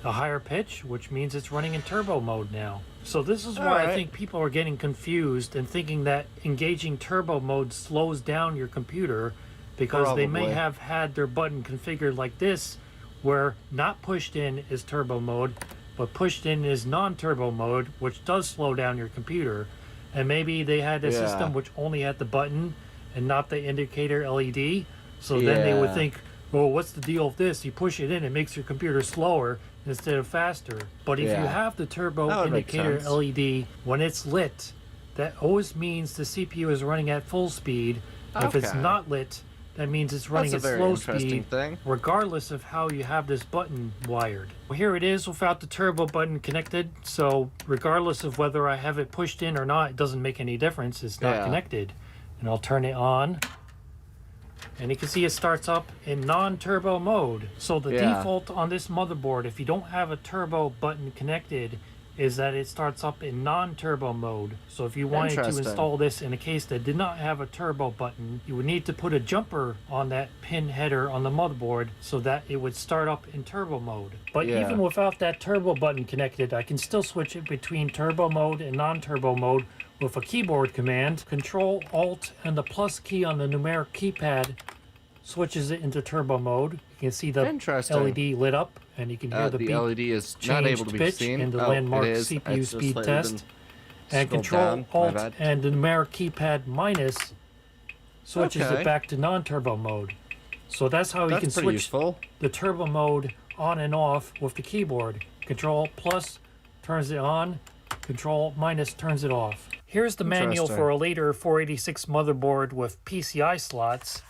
A higher pitch, which means it's running in turbo mode now. So this is why I think people are getting confused and thinking that engaging turbo mode slows down your computer, because they may have had their button configured like this, where not pushed in is turbo mode, but pushed in is non-turbo mode, which does slow down your computer. And maybe they had a system which only had the button and not the indicator LED. So then they would think, well, what's the deal with this? You push it in, it makes your computer slower instead of faster. But if you have the turbo indicator LED, when it's lit, that always means the CPU is running at full speed. If it's not lit, that means it's running at slow speed, regardless of how you have this button wired. Well, here it is without the turbo button connected, so regardless of whether I have it pushed in or not, it doesn't make any difference. It's not connected. And I'll turn it on. and you can see it starts up in non-turbo mode. So the default on this motherboard, if you don't have a turbo button connected, is that it starts up in non-turbo mode. So if you wanted to install this in a case that did not have a turbo button, you would need to put a jumper on that pin header on the motherboard so that it would start up in turbo mode. But even without that turbo button connected, I can still switch it between turbo mode and non-turbo mode with a keyboard command. Control Alt and the plus key on the numeric keypad switches it into turbo mode. You can see the LED lit up, and you can hear the beep
LED is not able to be
pitch
seen.
in the landmark CPU speed test. And Control Alt and the numeric keypad minus switches it back to non-turbo mode. So that's how you can switch the turbo mode on and off with the keyboard. Control plus turns it on, Control minus turns it off. Here's the manual for a later 486 motherboard with PCI slots,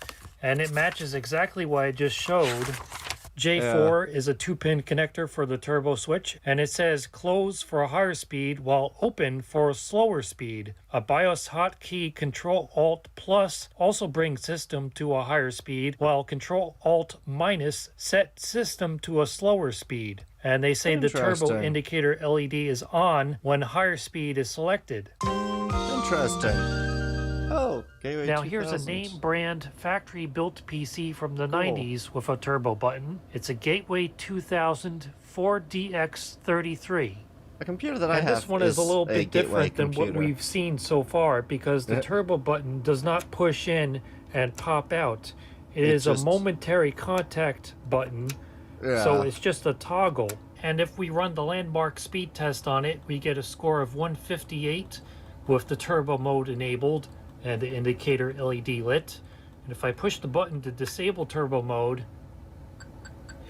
and it matches exactly what I just showed. J4 is a 2-pin connector for the turbo switch, and it says close for a higher speed while open for a slower speed. A BIOS hotkey Control Alt plus also brings system to a higher speed, while Control Alt minus set system to a slower speed. And they say the turbo indicator LED is on when higher speed is selected.
Interesting. Oh, Gateway
Now
2000.
here's a name brand factory built PC from the 90s with a turbo button. It's a Gateway 2000 4DX33.
A computer that I have.
This one is a little bit different than what we've seen so far because the turbo button does not push in and pop out. It is a momentary contact button, so it's just a toggle. And if we run the landmark speed test on it, we get a score of 158 with the turbo mode enabled and the indicator LED lit. And if I push the button to disable turbo mode,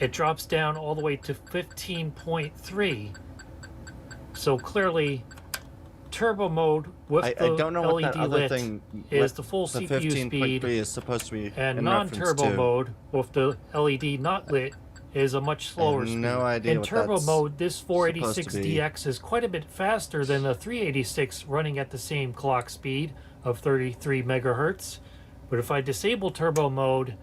it drops down all the way to 15.3. So clearly, turbo mode with
I don't know what that
LED
other
lit
thing
is the full CPU speed,
is supposed to be,
and non-turbo mode with the LED not lit is a much slower speed.
No idea
In
what
turbo
that's
mode, this
supposed to
486DX is quite a bit faster than the 386 running at the same clock speed of 33 megahertz. But if I disable turbo mode,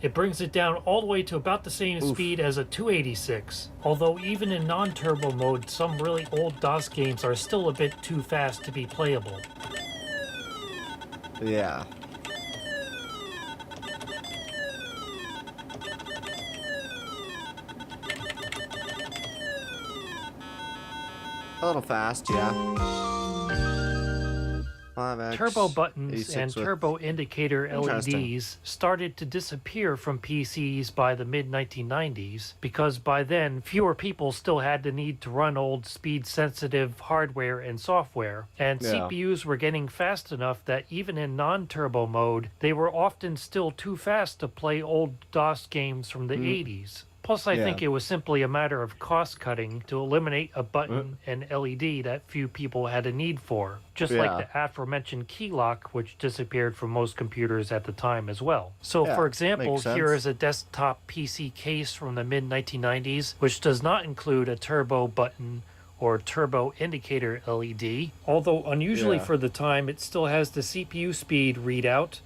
it brings it down all the way to about the same speed as a 286. Although even in non-turbo mode, some really old DOS games are still a bit too fast to be playable.
Yeah. A little fast, yeah. 5X,
Turbo buttons
86
and
with-
turbo indicator
Interesting.
LEDs started to disappear from PCs by the mid-1990s because by then fewer people still had the need to run old speed-sensitive hardware and software, and CPUs were getting fast enough that even in non-turbo mode, they were often still too fast to play old DOS games from the 80s. Plus, I think it was simply a matter of cost cutting to eliminate a button and LED that few people had a need for. Just like the aforementioned key lock, which disappeared from most computers at the time as well. So, for example,
makes sense.
here is a desktop PC case from the mid-1990s, which does not include a turbo button or turbo indicator LED. Although unusually for the time, it still has the CPU speed readout,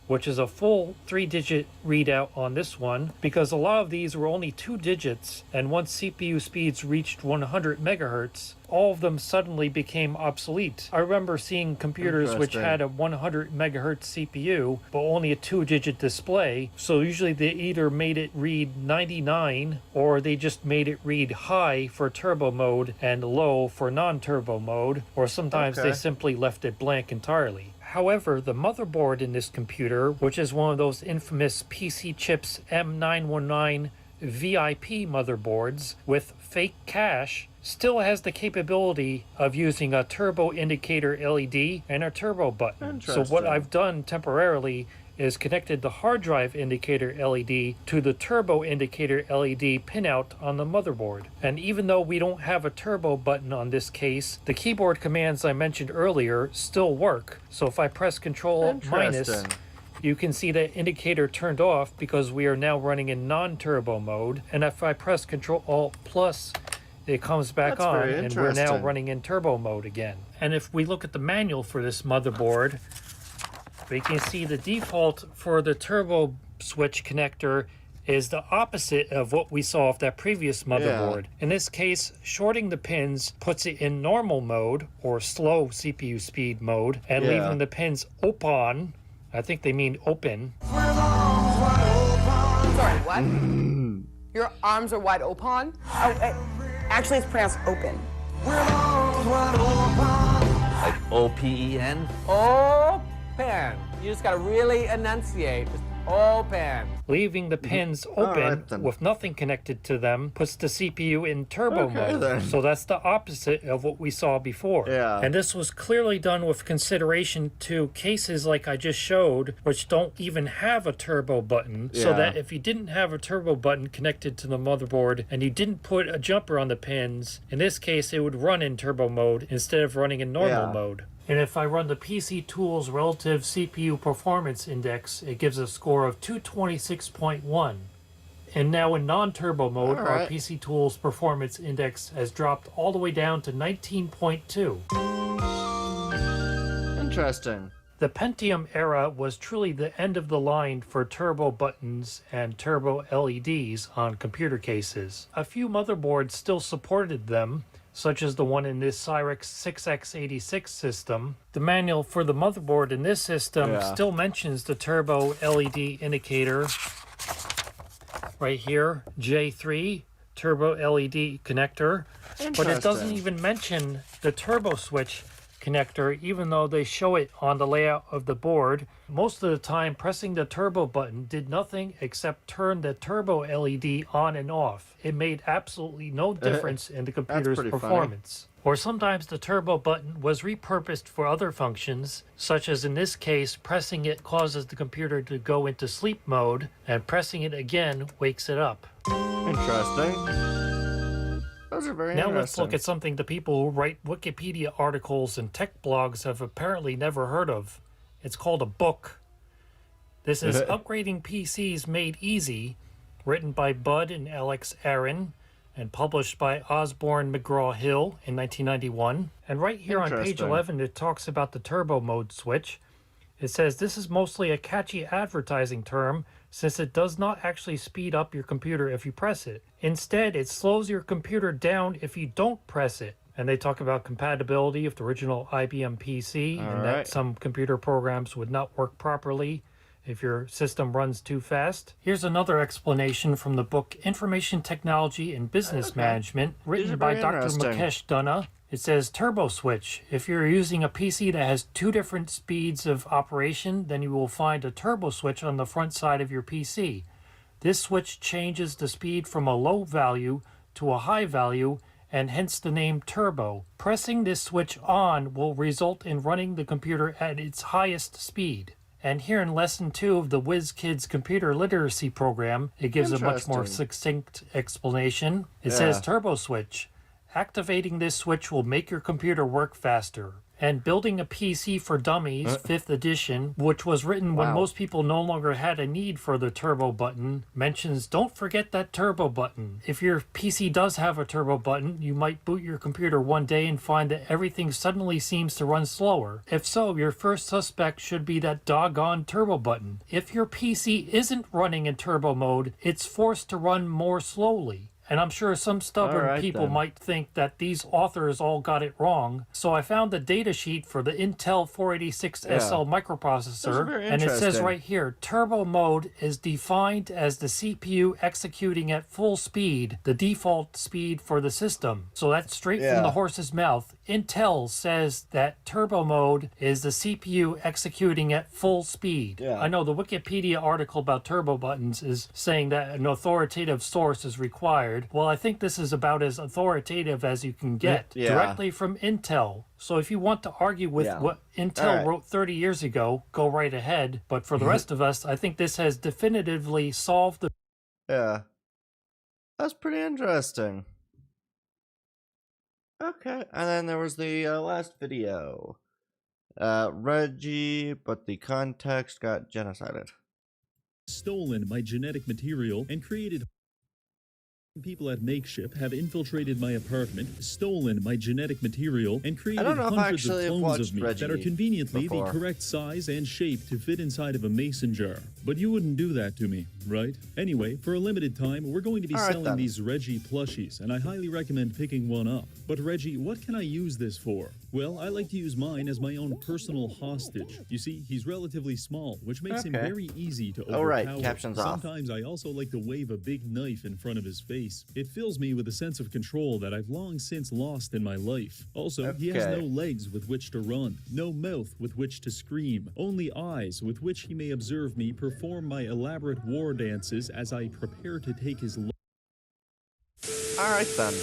which is a full 3-digit readout on this one, because a lot of these were only 2 digits, and once CPU speeds reached 100 megahertz, all of them suddenly became obsolete. I remember seeing computers which had a 100 megahertz CPU, but only a 2-digit display, so usually they either made it read 99, or they just made it read high for turbo mode and low for non-turbo mode, or sometimes they simply left it blank entirely. However, the motherboard in this computer, which is one of those infamous PC Chips M919 VIP motherboards with fake cache, still has the capability of using a turbo indicator LED and a turbo button. So what I've done temporarily is connected the hard drive indicator LED to the turbo indicator LED pinout on the motherboard. And even though we don't have a turbo button on this case, the keyboard commands I mentioned earlier still work. So if I press Control minus, you can see the indicator turned off because we are now running in non-turbo mode. And if I press Control Alt plus, it comes back on and we're now running in turbo mode again. And if we look at the manual for this motherboard, we can see the default for the turbo switch connector is the opposite of what we saw off that previous motherboard. In this case, shorting the pins puts it in normal mode or slow CPU speed mode, and leaving the pins open. I think they mean open.
Sorry, what? Your arms are wide open? Oh, actually, it's pronounced open.
Like O-P-E-N?
Open. You just gotta really enunciate. Just open.
Leaving the pins open with nothing connected to them puts the CPU in turbo mode. So that's the opposite of what we saw before. And this was clearly done with consideration to cases like I just showed, which don't even have a turbo button. So that if you didn't have a turbo button connected to the motherboard and you didn't put a jumper on the pins, in this case it would run in turbo mode instead of running in normal mode. And if I run the PC Tools Relative CPU Performance Index, it gives a score of 226.1. And now in non-turbo mode, our PC Tools Performance Index has dropped all the way down to 19.2.
Interesting.
The Pentium era was truly the end of the line for turbo buttons and turbo LEDs on computer cases. A few motherboards still supported them, such as the one in this Cyrix 6X86 system. The manual for the motherboard in this system still mentions the turbo LED indicator right here, J3, turbo LED connector, but it doesn't even mention the turbo switch connector, even though they show it on the layout of the board. Most of the time, pressing the turbo button did nothing except turn the turbo LED on and off. It made absolutely no difference in the computer's performance. Or sometimes the turbo button was repurposed for other functions, such as in this case, pressing it causes the computer to go into sleep mode, and pressing it again wakes it up.
Interesting. Those are very interesting.
Now let's look at something the people who write Wikipedia articles and tech blogs have apparently never heard of. It's called a book. This is Upgrading PCs Made Easy, written by Bud and Alex Aaron, and published by Osborne McGraw-Hill in 1991. And right here on page 11, it talks about the turbo mode switch. It says this is mostly a catchy advertising term, since it does not actually speed up your computer if you press it. Instead, it slows your computer down if you don't press it. And they talk about compatibility with the original IBM PC, and that some computer programs would not work properly if your system runs too fast. Here's another explanation from the book Information Technology and Business Management, written by Dr. Mukesh Dunna. It says turbo switch. If you're using a PC that has two different speeds of operation, then you will find a turbo switch on the front side of your PC. This switch changes the speed from a low value to a high value, and hence the name turbo. Pressing this switch on will result in running the computer at its highest speed. And here in Lesson 2 of the WizKids Computer Literacy Program, it gives a much more succinct explanation. It says turbo switch. Activating this switch will make your computer work faster. And Building a PC for Dummies, 5th edition, which was written when most people no longer had a need for the turbo button, mentions don't forget that turbo button. If your PC does have a turbo button, you might boot your computer one day and find that everything suddenly seems to run slower. If so, your first suspect should be that doggone turbo button. If your PC isn't running in turbo mode, it's forced to run more slowly. And I'm sure some stubborn people might think that these authors all got it wrong. So I found the datasheet for the Intel 486SL microprocessor, and it says right here, turbo mode is defined as the CPU executing at full speed, the default speed for the system. So that's straight from the horse's mouth. Intel says that turbo mode is the CPU executing at full speed. I know the Wikipedia article about turbo buttons is saying that an authoritative source is required. Well, I think this is about as authoritative as you can get, directly from Intel. So if you want to argue with what Intel wrote 30 years ago, go right ahead. But for the rest of us, I think this has definitively solved the...
Yeah. That's pretty interesting. Okay, and then there was the last video. Reggie, but the context got genocided.
Stolen by genetic material and created People at Makeship have infiltrated my apartment, stolen my genetic material, and created
I don't know if I
hundreds of
actually have
clones
watched
of me
Reggie
that are conveniently
before.
the correct size and shape to fit inside of a mason jar. But you wouldn't do that to me, right? Anyway, for a limited time, we're going to be selling
then.
these Reggie plushies, and I highly recommend picking one up. But Reggie, what can I use this for? Well, I like to use mine as my own personal hostage. You see, he's relatively small, which makes him
Okay.
very easy to overpower.
Oh, right. Captions off.
Sometimes I also like to wave a big knife in front of his face. It fills me with a sense of control that I've long since lost in my life. Also, he has
Okay.
no legs with which to run, no mouth with which to scream, only eyes with which he may observe me perform my elaborate war dances as I prepare to take his life.
Alright then.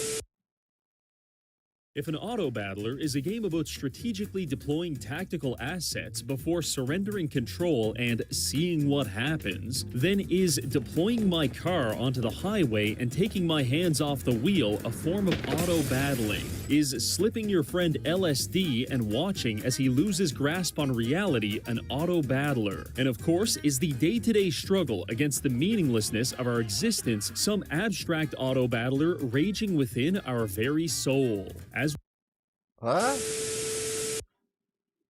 If an auto battler is a game about strategically deploying tactical assets before surrendering control and seeing what happens, then is deploying my car onto the highway and taking my hands off the wheel a form of auto battling? Is slipping your friend LSD and watching as he loses grasp on reality an auto battler? And of course, is the day-to-day struggle against the meaninglessness of our existence some abstract auto battler raging within our very soul? As
What?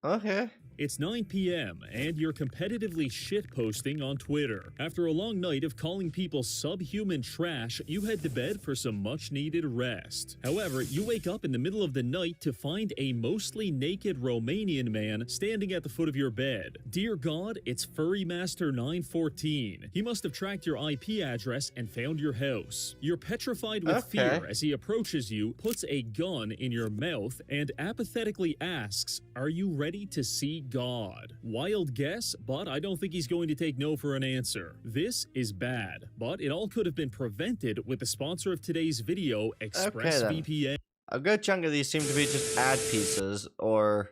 Okay.
It's 9 p.m. and you're competitively shitposting on Twitter. After a long night of calling people subhuman trash, you head to bed for some much-needed rest. However, you wake up in the middle of the night to find a mostly naked Romanian man standing at the foot of your bed. Dear God, it's Furry Master 914. He must have tracked your IP address and found your house. You're petrified with fear as he approaches you, puts a gun in your mouth, and apathetically asks, "Are you ready to see God?" Wild guess, but I don't think he's going to take no for an answer. This is bad, but it all could have been prevented with the sponsor of today's video, ExpressVPN.
A good chunk of these seem to be just ad pieces, or...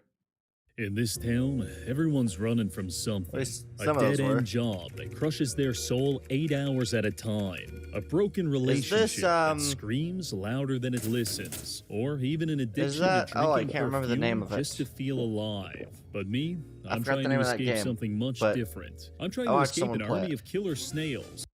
In this town, everyone's running from something. A
some of those were.
dead-end job that crushes their soul 8 hours at a time. A broken relationship that screams louder than it listens. Or even an addiction to drinking
I can't remember the name of it.
just to feel alive. But me, I'm
forgot the
trying
name
to
of that
escape
game,
something much
but
different. I'm trying
I
to
watched
escape
someone
an
play
army
it.
of killer snails.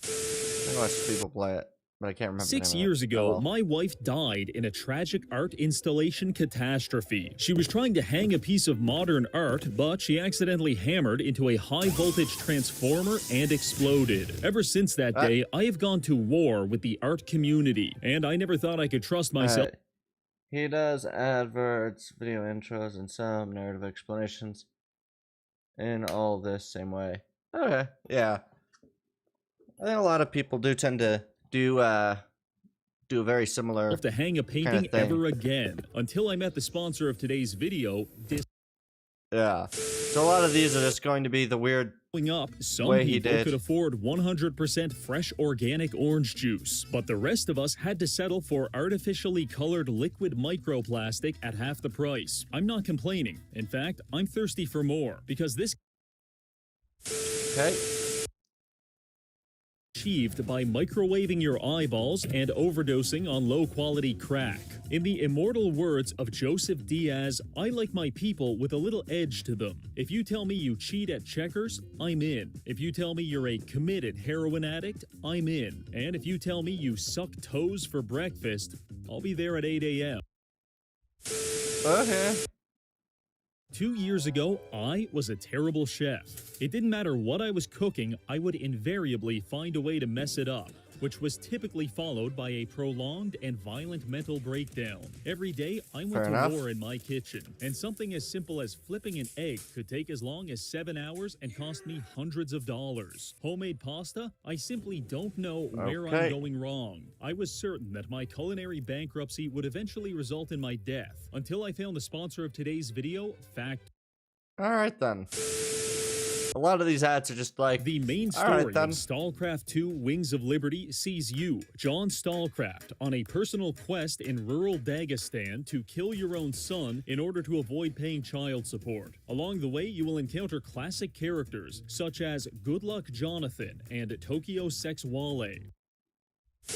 I watched people play it, but I can't remember.
6
the name
years
of it.
ago,
Oh, well.
my wife died in a tragic art installation catastrophe. She was trying to hang a piece of modern art, but she accidentally hammered into a high-voltage transformer and exploded. Ever since that day, I have gone to war with the art community, and I never thought I could trust myself.
Alright. He does adverts, video intros, and some narrative explanations in all this same way. Okay, yeah. I think a lot of people do tend to do a very similar
to hang a painting ever again until I met the sponsor of today's video.
Yeah. So a lot of these are just going to be the weird
Some
way he
people
did.
could afford 100% fresh organic orange juice, but the rest of us had to settle for artificially colored liquid microplastic at half the price. I'm not complaining. In fact, I'm thirsty for more because this achieved by microwaving your eyeballs and overdosing on low-quality crack. In the immortal words of Joseph Diaz, I like my people with a little edge to them. If you tell me you cheat at checkers, I'm in. If you tell me you're a committed heroin addict, I'm in. And if you tell me you suck toes for breakfast, I'll be there at 8 a.m.
Okay.
2 years ago, I was a terrible chef. It didn't matter what I was cooking, I would invariably find a way to mess it up, which was typically followed by a prolonged and violent mental breakdown. Every day, I went to war in my kitchen, and something as simple as flipping an egg could take as long as 7 hours and cost me hundreds of dollars. Homemade pasta? I simply don't know where I'm going wrong. I was certain that my culinary bankruptcy would eventually result in my death, until I found the sponsor of today's video,
Alright then. A lot of these ads are just like...
The main story of StarCraft 2 Wings of Liberty sees you, John StarCraft, on a personal quest in rural Dagestan to kill your own son in order to avoid paying child support. Along the way, you will encounter classic characters such as Good Luck Jonathan and Tokyo Sex Wale.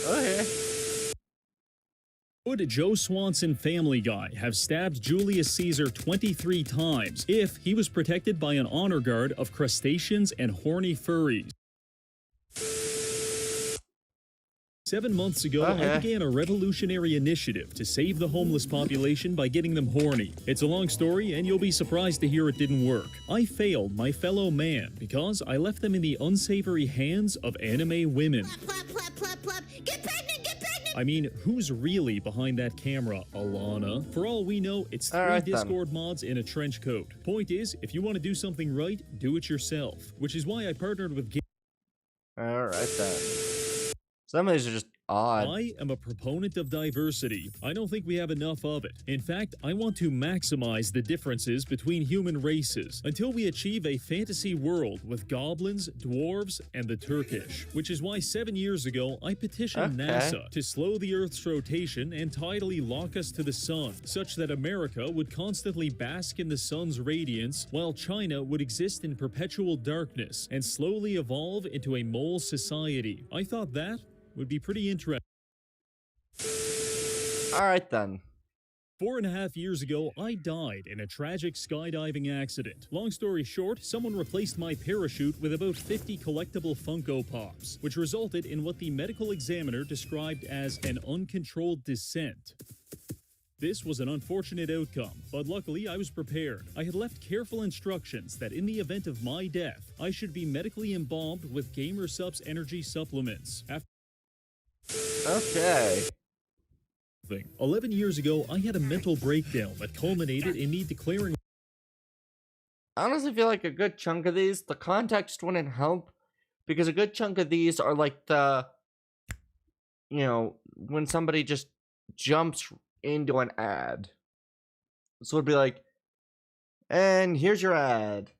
Okay.
Would Joe Swanson Family Guy have stabbed Julius Caesar 23 times if he was protected by an honor guard of crustaceans and horny furries? 7 months ago, I began a revolutionary initiative to save the homeless population by getting them horny. It's a long story, and you'll be surprised to hear it didn't work. I failed my fellow man because I left them in the unsavory hands of anime women.
Plop, plop, plop, plop. Get pregnant, get pregnant!
I mean, who's really behind that camera, Alana? For all we know, it's 3 Discord mods in a trench coat. Point is, if you want to do something right, do it yourself. Which is why I partnered with
Alright then. Some of these are just odd.
I am a proponent of diversity. I don't think we have enough of it. In fact, I want to maximize the differences between human races until we achieve a fantasy world with goblins, dwarves, and the Turkish. Which is why 7 years ago, I petitioned NASA to slow the Earth's rotation and tidally lock us to the sun, such that America would constantly bask in the sun's radiance, while China would exist in perpetual darkness and slowly evolve into a mole society. I thought that would be pretty interesting.
Alright then.
4.5 years ago, I died in a tragic skydiving accident. Long story short, someone replaced my parachute with about 50 collectible Funko Pops, which resulted in what the medical examiner described as an uncontrolled descent. This was an unfortunate outcome, but luckily I was prepared. I had left careful instructions that in the event of my death, I should be medically embalmed with Gamer Supps energy supplements.
Okay.
11 years ago, I had a mental breakdown that culminated in me declaring...
I honestly feel like a good chunk of these, the context wouldn't help, because a good chunk of these are like the, you know, when somebody just jumps into an ad. So it'd be like, and here's your ad.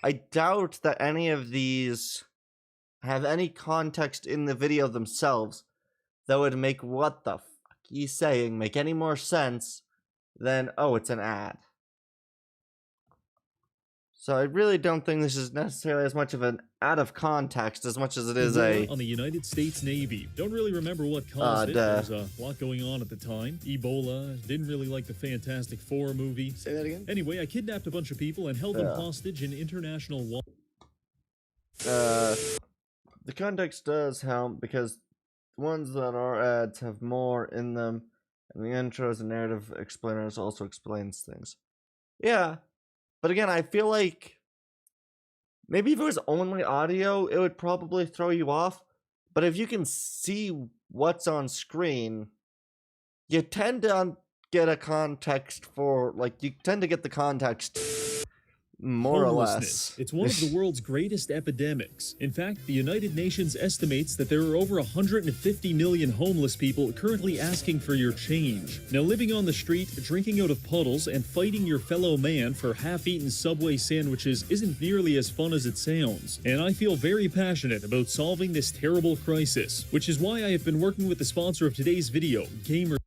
I doubt that any of these have any context in the video themselves that would make what the fuck he's saying make any more sense than, oh, it's an ad. So I really don't think this is necessarily as much of an out of context as much as it is
on the United States Navy. Don't really remember what caused it. There was a lot going on at the time. Ebola. Didn't really like the Fantastic Four movie.
Say that again?
Anyway, I kidnapped a bunch of people and held them hostage in international law.
The context does help because the ones that are ads have more in them, and the intros and narrative explainers also explains things. Yeah, but again, I feel like maybe if it was only audio, it would probably throw you off. But if you can see what's on screen, you tend to get a context for, like, you tend to get the context more or less.
It's one of the world's greatest epidemics. In fact, the United Nations estimates that there are over 150 million homeless people currently asking for your change. Now, living on the street, drinking out of puddles, and fighting your fellow man for half-eaten Subway sandwiches isn't nearly as fun as it sounds. And I feel very passionate about solving this terrible crisis, which is why I have been working with the sponsor of today's video, Gamer.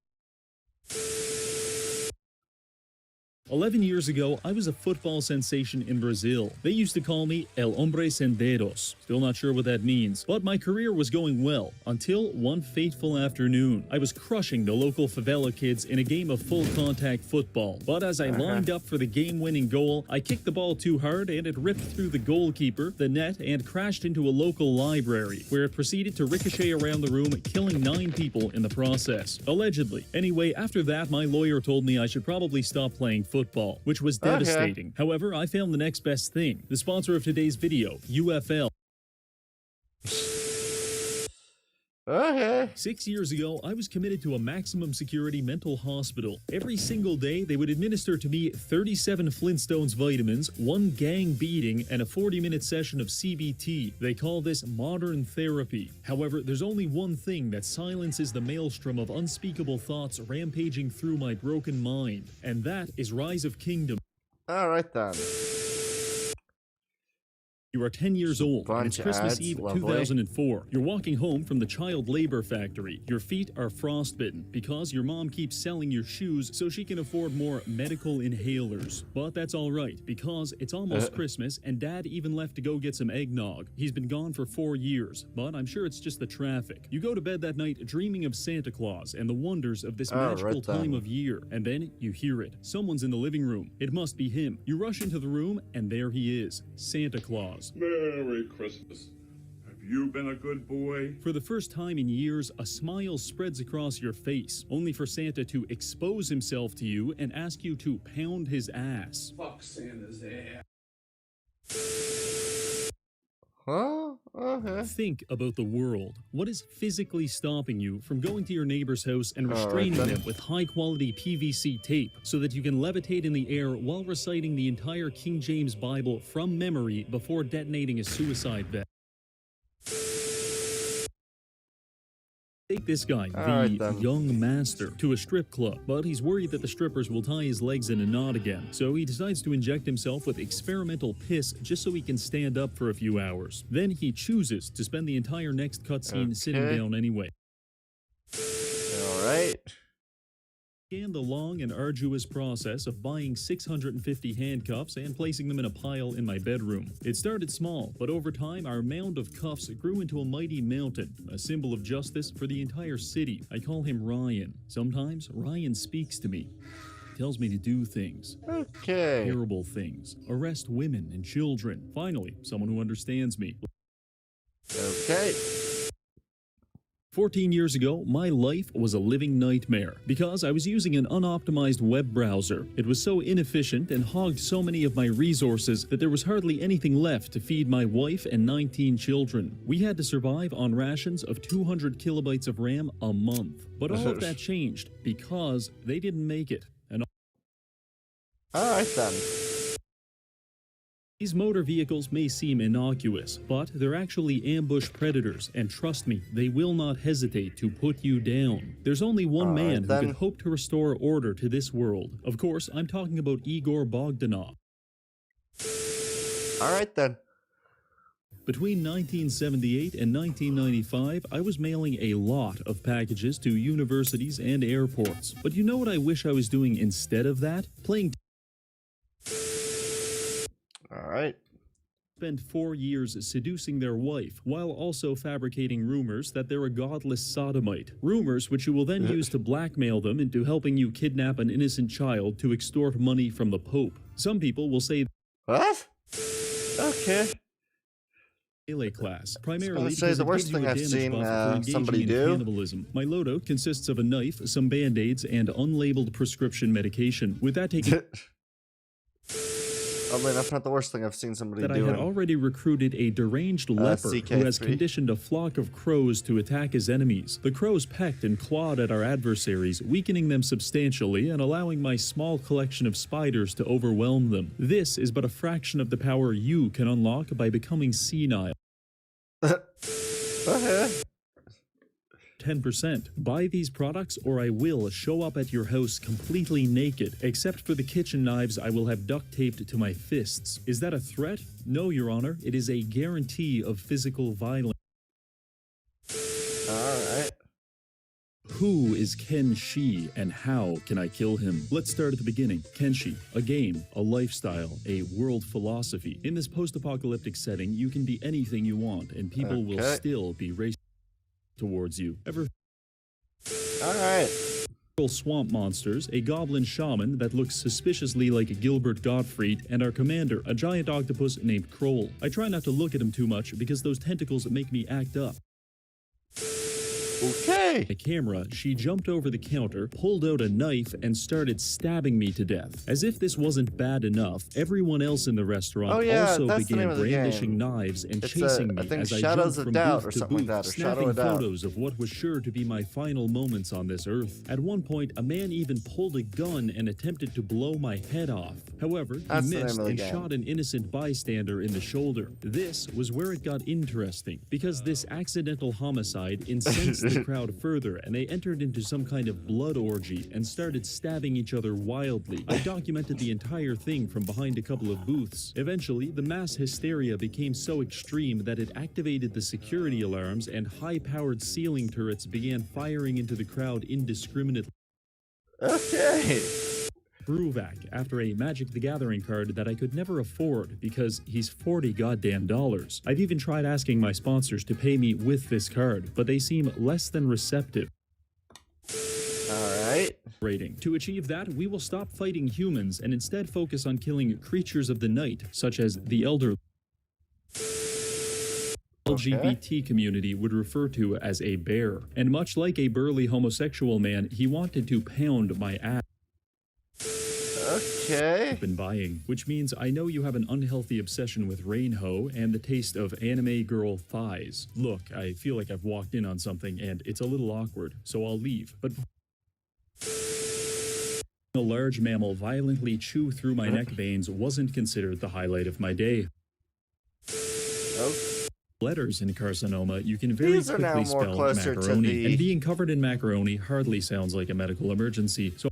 11 years ago, I was a football sensation in Brazil. They used to call me El Hombre Sem Dedos. Still not sure what that means, but my career was going well until one fateful afternoon. I was crushing the local favela kids in a game of full-contact football. But as I lined up for the game-winning goal, I kicked the ball too hard and it ripped through the goalkeeper, the net, and crashed into a local library, where it proceeded to ricochet around the room, killing 9 people in the process. Allegedly. Anyway, after that, my lawyer told me I should probably stop playing football, which was devastating. However, I found the next best thing. The sponsor of today's video, UFL. 6 years ago, I was committed to a maximum security mental hospital. Every single day, they would administer to me 37 Flintstones vitamins, 1 gang beating, and a 40-minute session of CBT. They call this modern therapy. However, there's only one thing that silences the maelstrom of unspeakable thoughts rampaging through my broken mind, and that is Rise of Kingdom.
Alright then.
You are 10 years old, and it's Christmas Eve 2004. You're walking home from the child labor factory. Your feet are frostbitten because your mom keeps selling your shoes so she can afford more medical inhalers. But that's alright, because it's almost Christmas, and Dad even left to go get some eggnog. He's been gone for 4 years, but I'm sure it's just the traffic. You go to bed that night dreaming of Santa Claus and the wonders of this magical time of year, and then you hear it. Someone's in the living room. It must be him. You rush into the room, and there he is, Santa Claus.
Merry Christmas. Have
you been a good boy? For the first time in years, a smile spreads across your face, only for Santa to expose himself to you and ask you to pound his ass.
Fuck Santa's ass.
Huh? Okay.
Think about the world. What is physically stopping you from going to your neighbor's house and restraining them with high-quality PVC tape so that you can levitate in the air while reciting the entire King James Bible from memory before detonating a suicide vest? Take this guy, the young master, to a strip club, but he's worried that the strippers will tie his legs in a knot again. So he decides to inject himself with experimental piss just so he can stand up for a few hours. Then he chooses to spend the entire next cutscene sitting down anyway.
Alright.
Began the long and arduous process of buying 650 handcuffs and placing them in a pile in my bedroom. It started small, but over time our mound of cuffs grew into a mighty mountain, a symbol of justice for the entire city. I call him Ryan. Sometimes Ryan speaks to me, tells me to do things.
Okay.
Terrible things. Arrest women and children. Finally, someone who understands me.
Okay.
14 years ago, my life was a living nightmare because I was using an unoptimized web browser. It was so inefficient and hogged so many of my resources that there was hardly anything left to feed my wife and 19 children. We had to survive on rations of 200 kilobytes of RAM a month. But all of that changed because they didn't make it. And
alright then.
These motor vehicles may seem innocuous, but they're actually ambush predators, and trust me, they will not hesitate to put you down. There's only one man who can hope to restore order to this world. Of course, I'm talking about Igor Bogdanov.
Alright then.
Between 1978 and 1995, I was mailing a lot of packages to universities and airports. But you know what I wish I was doing instead of that? Playing.
Alright.
Spent 4 years seducing their wife, while also fabricating rumors that they're a godless sodomite. Rumors which you will then use to blackmail them into helping you kidnap an innocent child to extort money from the Pope. Some people will say...
What? Okay.
Melee class, primarily
because
the
worst thing I've seen somebody do.
Cannibalism. My loadout consists of a knife, some band-aids, and unlabeled prescription medication. With that taken...
I mean, that's not the worst thing I've seen somebody do.
I had already recruited a deranged leper who has conditioned a flock of crows to attack his enemies. The crows pecked and clawed at our adversaries, weakening them substantially and allowing my small collection of spiders to overwhelm them. This is but a fraction of the power you can unlock by becoming senile. 10%. Buy these products or I will show up at your house completely naked, except for the kitchen knives I will have duct taped to my fists. Is that a threat? No, Your Honor. It is a guarantee of physical violence.
Alright.
Who is Kenshi and how can I kill him? Let's start at the beginning. Kenshi, a game, a lifestyle, a world philosophy. In this post-apocalyptic setting, you can be anything you want and people will still be racist towards you.
Alright.
Swamp monsters, a goblin shaman that looks suspiciously like Gilbert Gottfried, and our commander, a giant octopus named Kroll. I try not to look at him too much because those tentacles make me act up.
Okay.
The camera, she jumped over the counter, pulled out a knife, and started stabbing me to death. As if this wasn't bad enough, everyone else in the restaurant also began brandishing knives and chasing me as I jumped from booth to booth, snapping photos of what was sure to be my final moments on this earth. At one point, a man even pulled a gun and attempted to blow my head off. However, he missed and shot an innocent bystander in the shoulder. This was where it got interesting, because this accidental homicide incensed the crowd further, and they entered into some kind of blood orgy and started stabbing each other wildly. I documented the entire thing from behind a couple of booths. Eventually, the mass hysteria became so extreme that it activated the security alarms, and high-powered ceiling turrets began firing into the crowd indiscriminately.
Okay.
Bruvac after a Magic the Gathering card that I could never afford because he's $40 goddamn. I've even tried asking my sponsors to pay me with this card, but they seem less than receptive.
Alright.
Rating. To achieve that, we will stop fighting humans and instead focus on killing creatures of the night, such as the Elder LGBT community would refer to as a bear. And much like a burly homosexual man, he wanted to pound my ass.
Okay.
Been buying, which means I know you have an unhealthy obsession with Rainho and the taste of anime girl thighs. Look, I feel like I've walked in on something and it's a little awkward, so I'll leave. But a large mammal violently chew through my neck veins wasn't considered the highlight of my day. Letters in carcinoma, you can very quickly spell macaroni, and being covered in macaroni hardly sounds like a medical emergency. So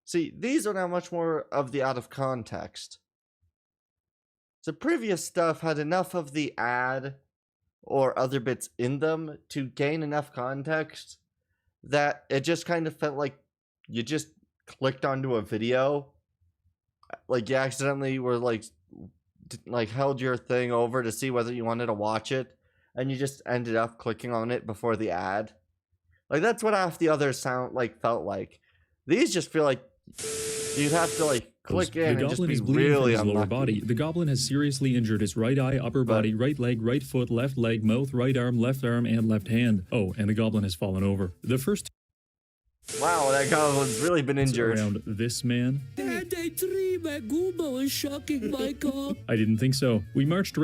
see, these are now much more of the out of context. The previous stuff had enough of the ad or other bits in them to gain enough context that it just kind of felt like you just clicked onto a video. Like you accidentally were like held your thing over to see whether you wanted to watch it, and you just ended up clicking on it before the ad. Like that's what half the others felt like. These just feel like you'd have to like click in and just be really
from his lower body. The goblin has seriously injured his right eye, upper body, right leg, right foot, left leg, mouth, right arm, and left hand. Oh, and the goblin has fallen over. The first.
Wow, that goblin's really been injured.
Around this man.
And I dream a Goomba is shocking my cock.
I didn't think so. We marched.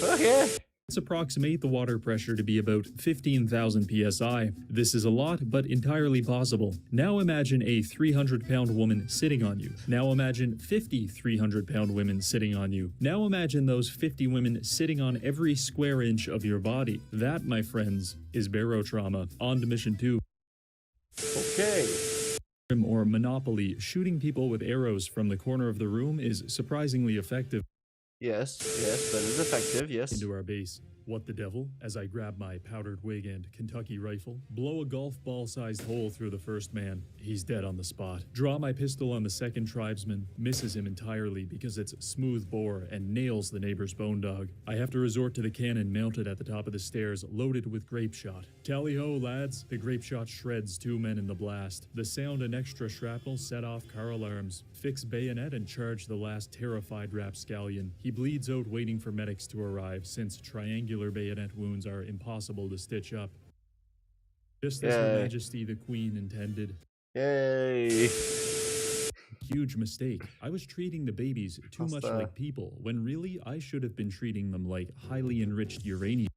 Okay.
Let's approximate the water pressure to be about 15,000 psi. This is a lot, but entirely possible. Now imagine a 300-pound woman sitting on you. Now imagine 50 300-pound women sitting on you. Now imagine those 50 women sitting on every square inch of your body. That, my friends, is barotrauma. On to mission 2.
Okay.
Or Monopoly, shooting people with arrows from the corner of the room is surprisingly effective.
Yes, that is effective, yes.
Into our base. What the devil? As I grab my powdered wig and Kentucky rifle, blow a golf ball-sized hole through the first man. He's dead on the spot. Draw my pistol on the second tribesman, misses him entirely because it's smooth bore and nails the neighbor's bone dog. I have to resort to the cannon mounted at the top of the stairs, loaded with grape shot. Tally-ho, lads. The grape shot shreds 2 men in the blast. The sound and extra shrapnel set off car alarms. Fix bayonet and charge the last terrified rapscallion. He bleeds out waiting for medics to arrive, since triangular bayonet wounds are impossible to stitch up. Just as Her Majesty the Queen intended.
Yay!
Huge mistake. I was treating the babies too much like people, when really I should have been treating them like highly enriched uranium.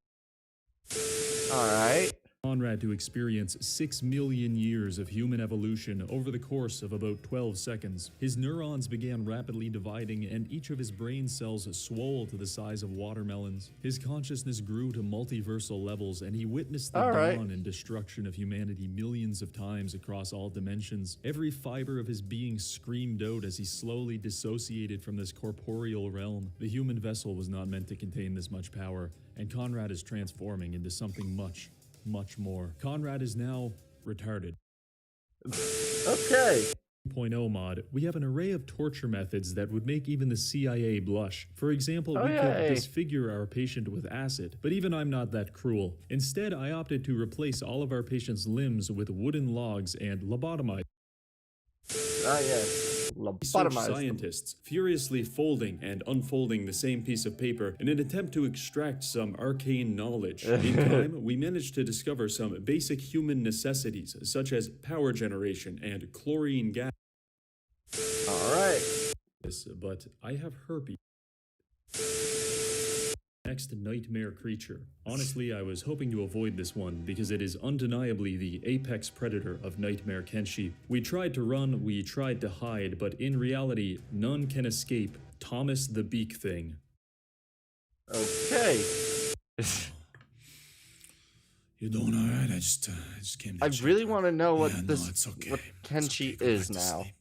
Alright.
Conrad to experience 6 million years of human evolution over the course of about 12 seconds. His neurons began rapidly dividing and each of his brain cells swole to the size of watermelons. His consciousness grew to multiversal levels and he witnessed the dawn and destruction of humanity millions of times across all dimensions. Every fiber of his being screamed out as he slowly dissociated from this corporeal realm. The human vessel was not meant to contain this much power, and Conrad is transforming into something much more. Conrad is now retarded.
Okay.
2.0 mod, we have an array of torture methods that would make even the CIA blush. For example, we could disfigure our patient with acid, but even I'm not that cruel. Instead, I opted to replace all of our patient's limbs with wooden logs and lobotomize.
Yes.
Research scientists furiously folding and unfolding the same piece of paper in an attempt to extract some arcane knowledge. In time, we managed to discover some basic human necessities, such as power generation and chlorine gas.
Alright.
But I have herpes. Next nightmare creature. Honestly, I was hoping to avoid this one because it is undeniably the apex predator of Nightmare Kenshi. We tried to run, we tried to hide, but in reality, none can escape Thomas the Beak Thing.
Okay.
You don't know, right? I just came to
I
check.
really want to know what
it's okay.
what Kenshi
Go
is
back to
now.
sleep.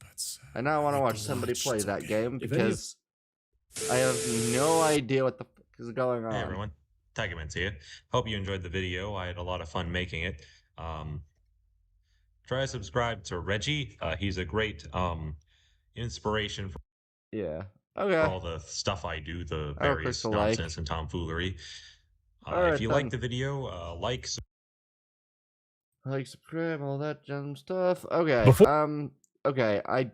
I now want to watch somebody play that game because I have no idea what the fuck is going on.
Hey everyone, Tagaments here. Hope you enjoyed the video. I had a lot of fun making it. Try to subscribe to Reggie. He's a great inspiration for all the stuff I do, the various nonsense and tomfoolery. If you like the video, like,
subscribe, all that dumb stuff. Okay. Okay. I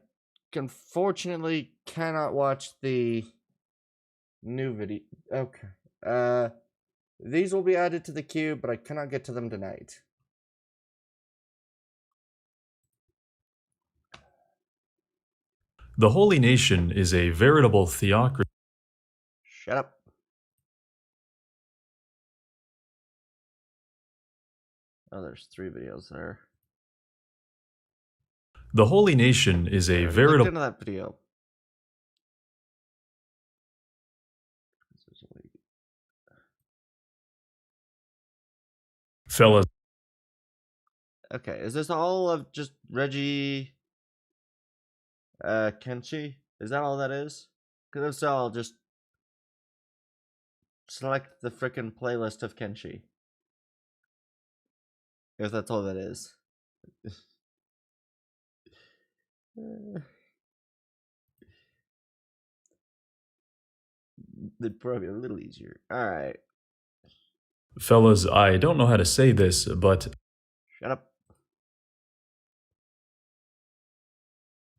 unfortunately cannot watch the new video. Okay. These will be added to the queue, but I cannot get to them tonight.
The Holy Nation is a veritable theocracy.
Shut up. Oh, there's 3 videos there.
The Holy Nation is a
Look
veritable...
into that video.
Fellas.
Okay, is this all of just Reggie... Kenshi? Is that all that is? Because if so, I'll just... select the frickin' playlist of Kenshi. If that's all that is. That'd probably be a little easier. Alright.
Fellas, I don't know how to say this, but...
Shut up.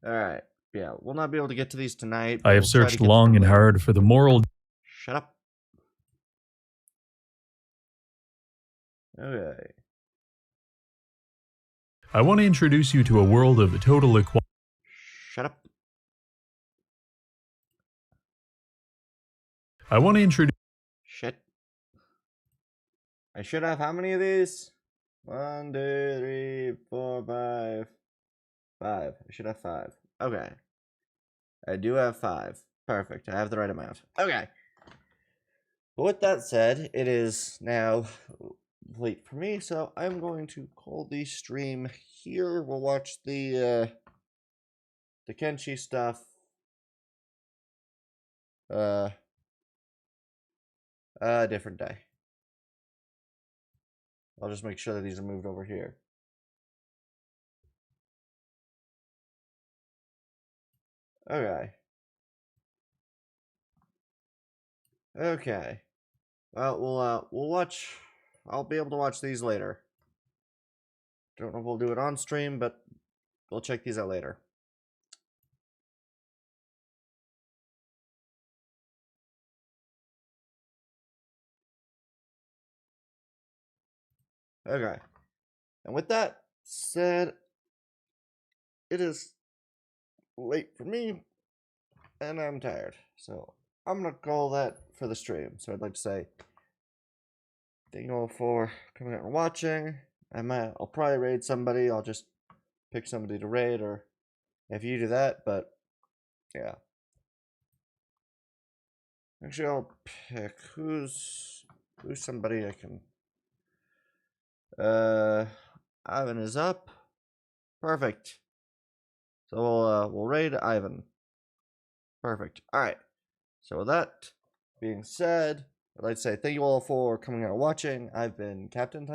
Alright. Yeah, we'll not be able to get to these tonight.
I have searched long and hard for the moral...
Shut up. Okay.
I want to introduce you to a world of total equality.
Shut up.
I want to introduce...
Shit. I should have how many of these? 1, 2, 3, 4, 5. 5. I should have 5. Okay. I do have 5. Perfect. I have the right amount. Okay. But with that said, it is now late for me, so I'm going to call the stream here. We'll watch the Kenshi stuff. A different day. I'll just make sure that these are moved over here. Okay. Okay. Well, we'll watch. I'll be able to watch these later. Don't know if we'll do it on stream, but we'll check these out later. Okay. And with that said, it is late for me, and I'm tired. So I'm gonna call that for the stream. So I'd like to say thank you all for coming out and watching. I'll probably raid somebody. I'll just pick somebody to raid, or if you do that, but yeah. Actually, I'll pick who's somebody I can. Ivan is up. Perfect. So we'll raid Ivan. Perfect. All right. So with that being said, I'd like to say thank you all for coming out and watching. I've been Captain